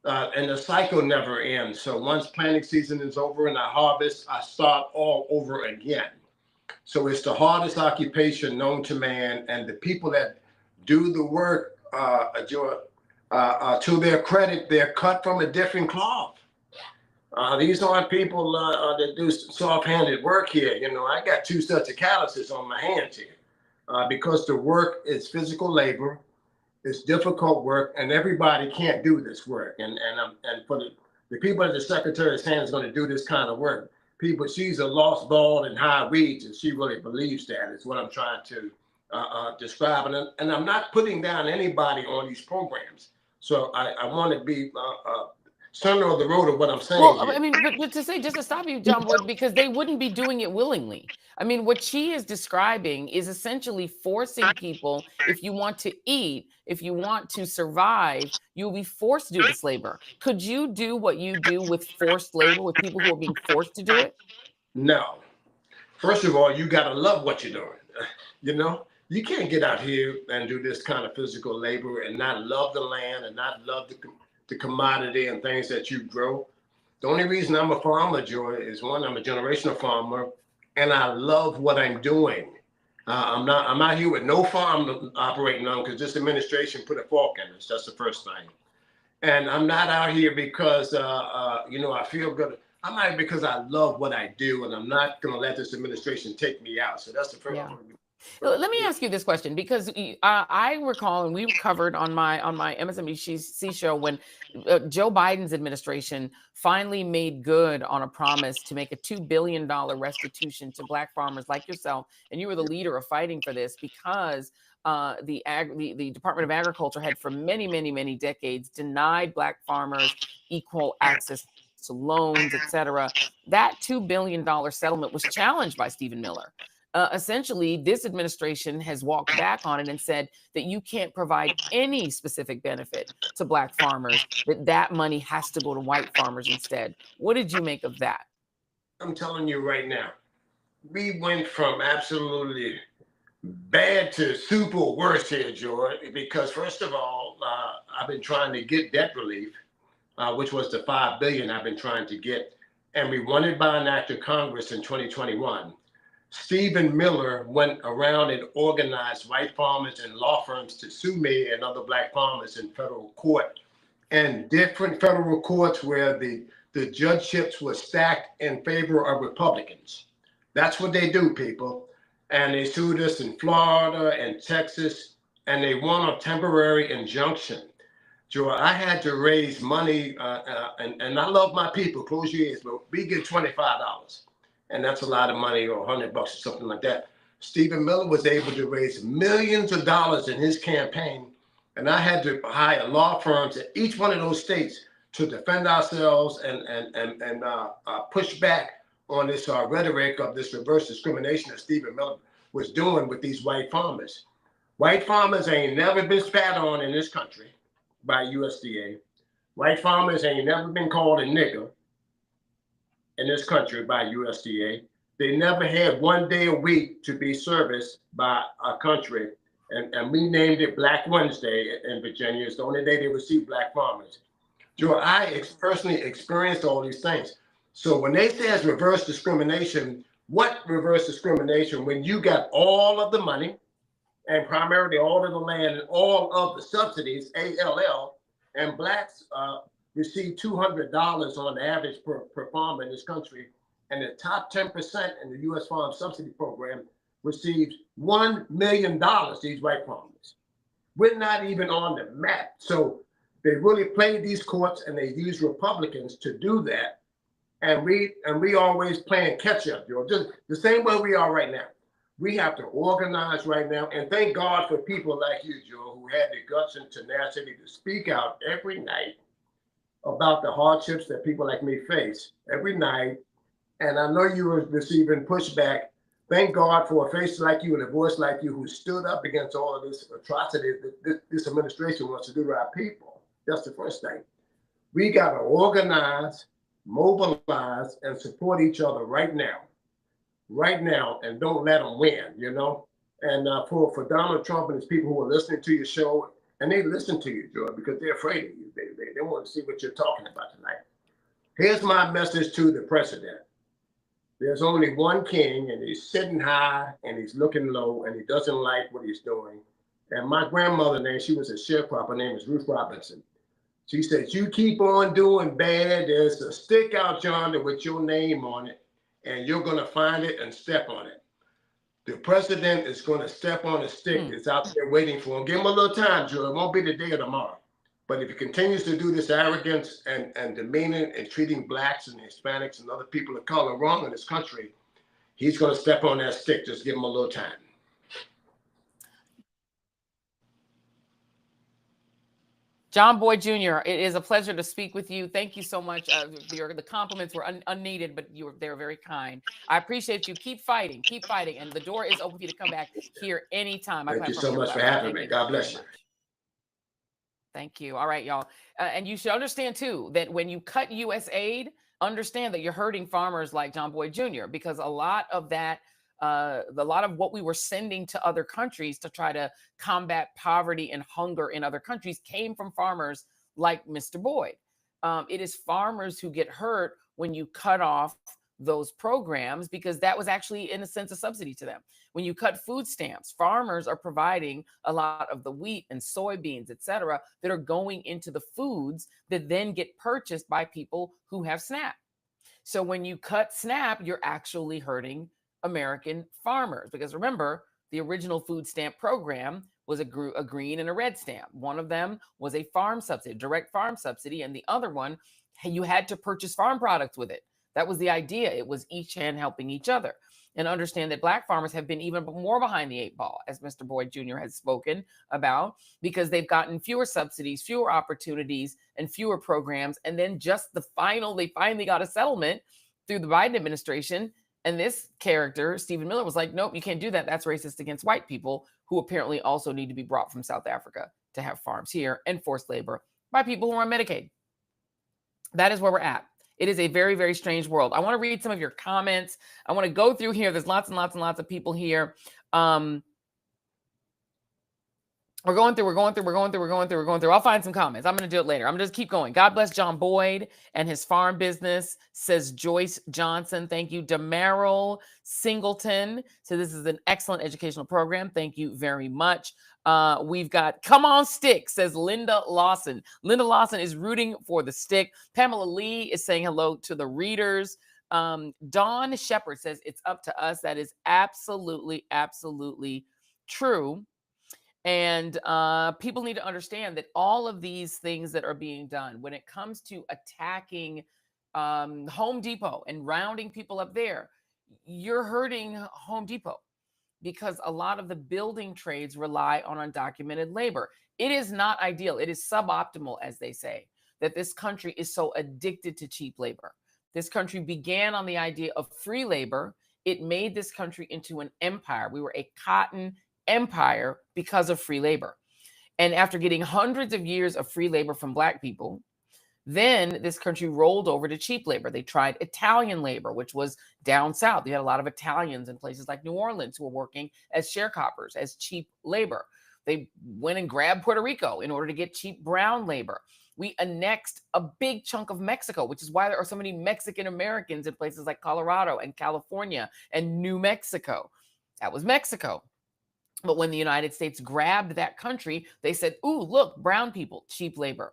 [SPEAKER 18] And the cycle never ends. So once planting season is over and I harvest, I start all over again. So it's the hardest occupation known to man, and the people that do the work, to their credit, they're cut from a different cloth. These aren't people that do soft-handed work here. I got 2 sets of calluses on my hands here because the work is physical labor, It's difficult work, and everybody can't do this work. And for the people that the secretary is saying is going to do this kind of work, people, she's a lost ball in high weeds, and she really believes that. Is what I'm trying to describe. And I'm not putting down anybody on these programs. So I want to be center of the road of what I'm saying.
[SPEAKER 1] Well,
[SPEAKER 18] here.
[SPEAKER 1] I mean, but to say, just to stop you, John Boyd, because they wouldn't be doing it willingly. I mean, what she is describing is essentially forcing people, if you want to eat, if you want to survive, you'll be forced to do this labor. Could you do what you do with forced labor, with people who are being forced to do it?
[SPEAKER 18] No. First of all, you got to love what you're doing. You know, you can't get out here and do this kind of physical labor and not love the land and not love the commodity and things that you grow. The only reason I'm a farmer, Joy, is one, I'm a generational farmer, and I love what I'm doing. I'm not here with no farm operating on because this administration put a fork in us. That's the first thing. And I'm not out here because I feel good. I'm out here because I love what I do, and I'm not going to let this administration take me out. So that's the first thing.
[SPEAKER 1] Let me ask you this question, because I recall, and we covered on my MSNBC show, when Joe Biden's administration finally made good on a promise to make a $2 billion restitution to Black farmers like yourself, and you were the leader of fighting for this because the Department of Agriculture had for many, many, many decades denied Black farmers equal access to loans, etc. That $2 billion settlement was challenged by Stephen Miller. Essentially, this administration has walked back on it and said that you can't provide any specific benefit to Black farmers, that money has to go to white farmers instead. What did you make of that?
[SPEAKER 18] I'm telling you right now, we went from absolutely bad to super worse here, Joy, because first of all, I've been trying to get debt relief, which was the $5 billion I've been trying to get, and we won it by an act of Congress in 2021. Stephen Miller went around and organized white farmers and law firms to sue me and other Black farmers in federal court, and different federal courts where the judgeships were stacked in favor of Republicans. That's what they do, people. And they sued us in Florida and Texas, and they won a temporary injunction. Joe, I had to raise money, and I love my people, close your ears, but we get $25. And that's a lot of money, or $100 or something like that. Stephen Miller was able to raise millions of dollars in his campaign, and I had to hire law firms in each one of those states to defend ourselves and push back on this rhetoric of this reverse discrimination that Stephen Miller was doing with these white farmers. White farmers ain't never been spat on in this country by USDA. White farmers ain't never been called a nigger in this country by USDA. They never had one day a week to be serviced by our country. And we named it Black Wednesday in Virginia. It's the only day they receive Black farmers. Joe, I personally experienced all these things. So when they say it's reverse discrimination, what reverse discrimination? When you got all of the money and primarily all of the land and all of the subsidies, ALL, and Blacks receive $200 on average per farmer in this country, and the top 10% in the U.S. Farm Subsidy Program receives $1 million, these white farmers. We're not even on the map. So they really played these courts, and they use Republicans to do that. And we always playing catch up, Joe. Just the same way we are right now. We have to organize right now, and thank God for people like you, Joe, who had the guts and tenacity to speak out every night about the hardships that people like me face every night. And I know you were receiving pushback. Thank God for a face like you and a voice like you who stood up against all of this atrocity that this administration wants to do to our people. That's the first thing. We got to organize, mobilize, and support each other right now, and don't let them win, you know? And for Donald Trump and his people who are listening to your show, and they listen to you, Joy, because they're afraid of you. They want to see what you're talking about tonight. Here's my message to the president. There's only one king, and he's sitting high, and he's looking low, and he doesn't like what he's doing. And my grandmother, she was a sharecropper, her name is Ruth Robinson. She said, you keep on doing bad, there's a stick out yonder with your name on it, and you're going to find it and step on it. The president is going to step on a stick that's out there waiting for him. Give him a little time, Joe. It won't be today or tomorrow. But if he continues to do this arrogance and demeaning and treating blacks and Hispanics and other people of color wrong in this country, he's going to step on that stick. Just give him a little time.
[SPEAKER 1] John Boyd Jr., it is a pleasure to speak with you. Thank you so much. The compliments were unneeded, but they were very kind. I appreciate you. Keep fighting, and the door is open for you to come back here anytime.
[SPEAKER 18] Thank you so much for having me. God bless you.
[SPEAKER 1] Thank you. All right, y'all. And you should understand, too, that when you cut U.S. aid, understand that you're hurting farmers like John Boyd Jr., because a lot of that, a lot of what we were sending to other countries to try to combat poverty and hunger in other countries came from farmers like Mr. Boyd. It is farmers who get hurt when you cut off those programs, because that was actually, in a sense, a subsidy to them. When you cut food stamps, farmers are providing a lot of the wheat and soybeans, et cetera, that are going into the foods that then get purchased by people who have SNAP. So when you cut SNAP, you're actually hurting American farmers, because remember, the original food stamp program was a green and a red stamp. One of them was a farm subsidy, direct farm subsidy, and the other one, you had to purchase farm products with it. That was the idea. It was each hand helping each other. And understand that black farmers have been even more behind the 8 ball, as Mr. Boyd Jr. has spoken about, because they've gotten fewer subsidies, fewer opportunities, and fewer programs. And then just they finally got a settlement through the Biden administration. And this character, Stephen Miller, was like, nope, you can't do that. That's racist against white people, who apparently also need to be brought from South Africa to have farms here, and forced labor by people who are on Medicaid. That is where we're at. It is a very, very strange world. I want to read some of your comments. I want to go through here. There's lots and lots and lots of people here. We're going through. I'll find some comments. I'm going to do it later. I'm going to just keep going. God bless John Boyd and his farm business, says Joyce Johnson. Thank you. Demaryl Singleton. So this is an excellent educational program. Thank you very much. We've got Come On Stick, says Linda Lawson. Linda Lawson is rooting for the stick. Pamela Lee is saying hello to the readers. Dawn Shepard says it's up to us. That is absolutely, absolutely true. And people need to understand that all of these things that are being done, when it comes to attacking Home Depot and rounding people up there, you're hurting Home Depot, because a lot of the building trades rely on undocumented labor. It is not ideal. It is suboptimal, as they say, that this country is so addicted to cheap labor. This country began on the idea of free labor. It made this country into an empire. We were a cotton empire because of free labor. And after getting hundreds of years of free labor from Black people, then this country rolled over to cheap labor. They tried Italian labor, which was down south. You had a lot of Italians in places like New Orleans who were working as sharecroppers, as cheap labor. They went and grabbed Puerto Rico in order to get cheap brown labor. We annexed a big chunk of Mexico, which is why there are so many Mexican Americans in places like Colorado and California and New Mexico. That was Mexico. But when the United States grabbed that country, they said, ooh, look, brown people, cheap labor.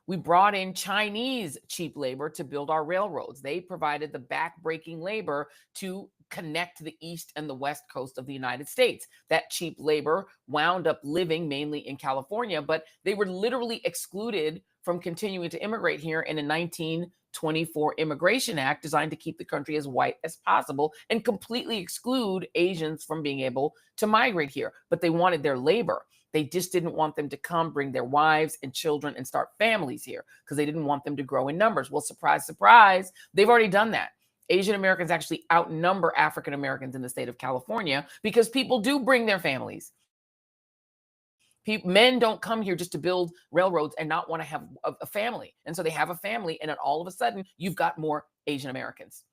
[SPEAKER 1] We brought in Chinese cheap labor to build our railroads. They provided the back-breaking labor to connect the east and the west coast of the United States. That cheap labor wound up living mainly in California, but they were literally excluded from continuing to immigrate here in a 1924 Immigration Act designed to keep the country as white as possible and completely exclude Asians from being able to migrate here. But they wanted their labor. They just didn't want them to come bring their wives and children and start families here because they didn't want them to grow in numbers. Well, surprise, surprise, they've already done that. Asian Americans actually outnumber African Americans in the state of California because people do bring their families. Men don't come here just to build railroads and not want to have a family. And so they have a family, and then all of a sudden you've got more Asian Americans.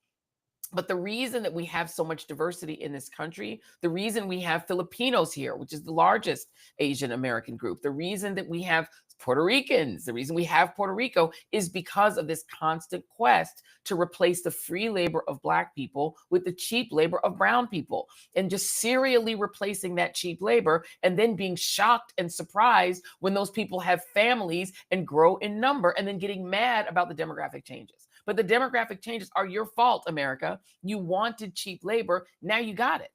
[SPEAKER 1] But the reason that we have so much diversity in this country, the reason we have Filipinos here, which is the largest Asian American group, the reason that we have Puerto Ricans, the reason we have Puerto Rico is because of this constant quest to replace the free labor of Black people with the cheap labor of brown people, and just serially replacing that cheap labor and then being shocked and surprised when those people have families and grow in number and then getting mad about the demographic changes. But the demographic changes are your fault, America. You wanted cheap labor. Now you got it.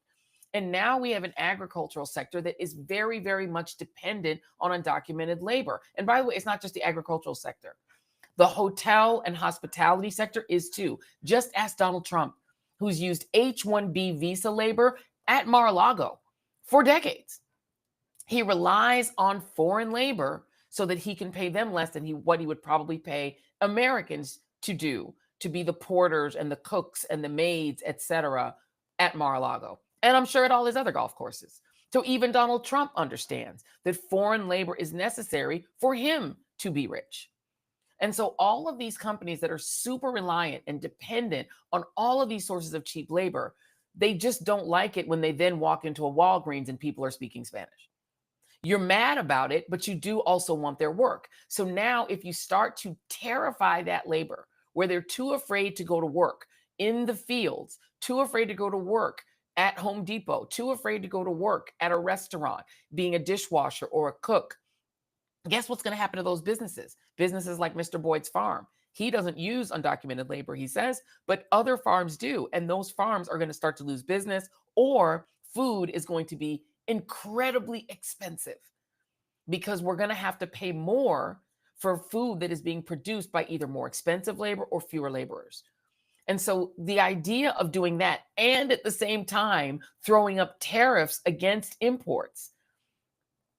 [SPEAKER 1] And now we have an agricultural sector that is very, very much dependent on undocumented labor. And by the way, it's not just the agricultural sector. The hotel and hospitality sector is too. Just ask Donald Trump, who's used H-1B visa labor at Mar-a-Lago for decades. He relies on foreign labor so that he can pay them less than what he would probably pay Americans to do, to be the porters and the cooks and the maids, etc., at Mar-a-Lago. And I'm sure at all his other golf courses. So even Donald Trump understands that foreign labor is necessary for him to be rich. And so all of these companies that are super reliant and dependent on all of these sources of cheap labor, they just don't like it when they then walk into a Walgreens and people are speaking Spanish. You're mad about it, but you do also want their work. So now if you start to terrify that labor, where they're too afraid to go to work in the fields, too afraid to go to work at Home Depot, too afraid to go to work at a restaurant, being a dishwasher or a cook, guess what's going to happen to those businesses? Businesses like Mr. Boyd's farm. He doesn't use undocumented labor, he says, but other farms do. And those farms are going to start to lose business, or food is going to be incredibly expensive because we're going to have to pay more for food that is being produced by either more expensive labor or fewer laborers. And so the idea of doing that and at the same time throwing up tariffs against imports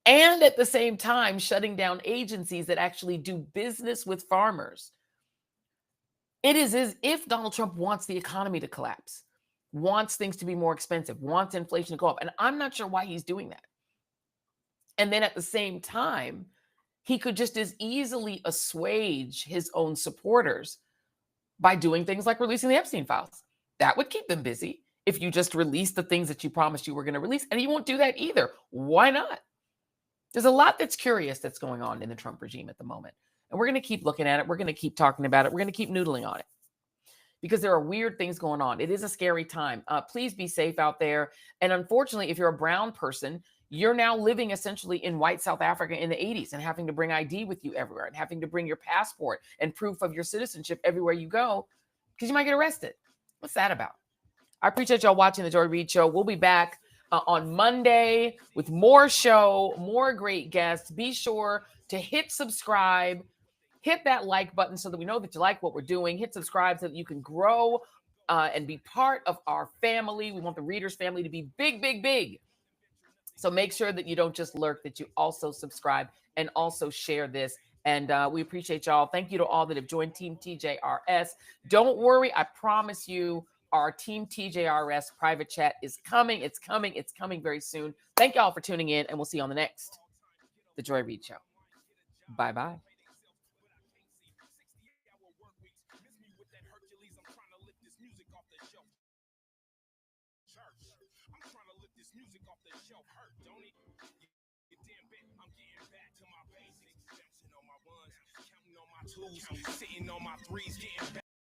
[SPEAKER 1] and at the same time shutting down agencies that actually do business with farmers, it is as if Donald Trump wants the economy to collapse, wants things to be more expensive, wants inflation to go up. And I'm not sure why he's doing that. And then at the same time, he could just as easily assuage his own supporters by doing things like releasing the Epstein Files. That would keep them busy if you just release the things that you promised you were going to release. And he won't do that either. Why not? There's a lot that's curious that's going on in the Trump regime at the moment. And we're going to keep looking at it. We're going to keep talking about it. We're going to keep noodling on it because there are weird things going on. It is a scary time. Please be safe out there. And unfortunately, if you're a brown person, you're now living essentially in white South Africa in the 80s and having to bring ID with you everywhere and having to bring your passport and proof of your citizenship everywhere you go because you might get arrested. What's that about? I appreciate y'all watching the Joy Reid Show. We'll be back on Monday with more show, more great guests. Be sure to hit subscribe, hit that like button so that we know that you like what we're doing. Hit subscribe so that you can grow and be part of our family. We want the Readers family to be big, big, big. So make sure that you don't just lurk, that you also subscribe and also share this. And we appreciate y'all. Thank you to all that have joined Team TJRS. Don't worry. I promise you our Team TJRS private chat is coming. It's coming. It's coming very soon. Thank y'all for tuning in, and we'll see you on the next The Joy Reid Show. Bye-bye.
[SPEAKER 19] Sitting on my threes, getting back.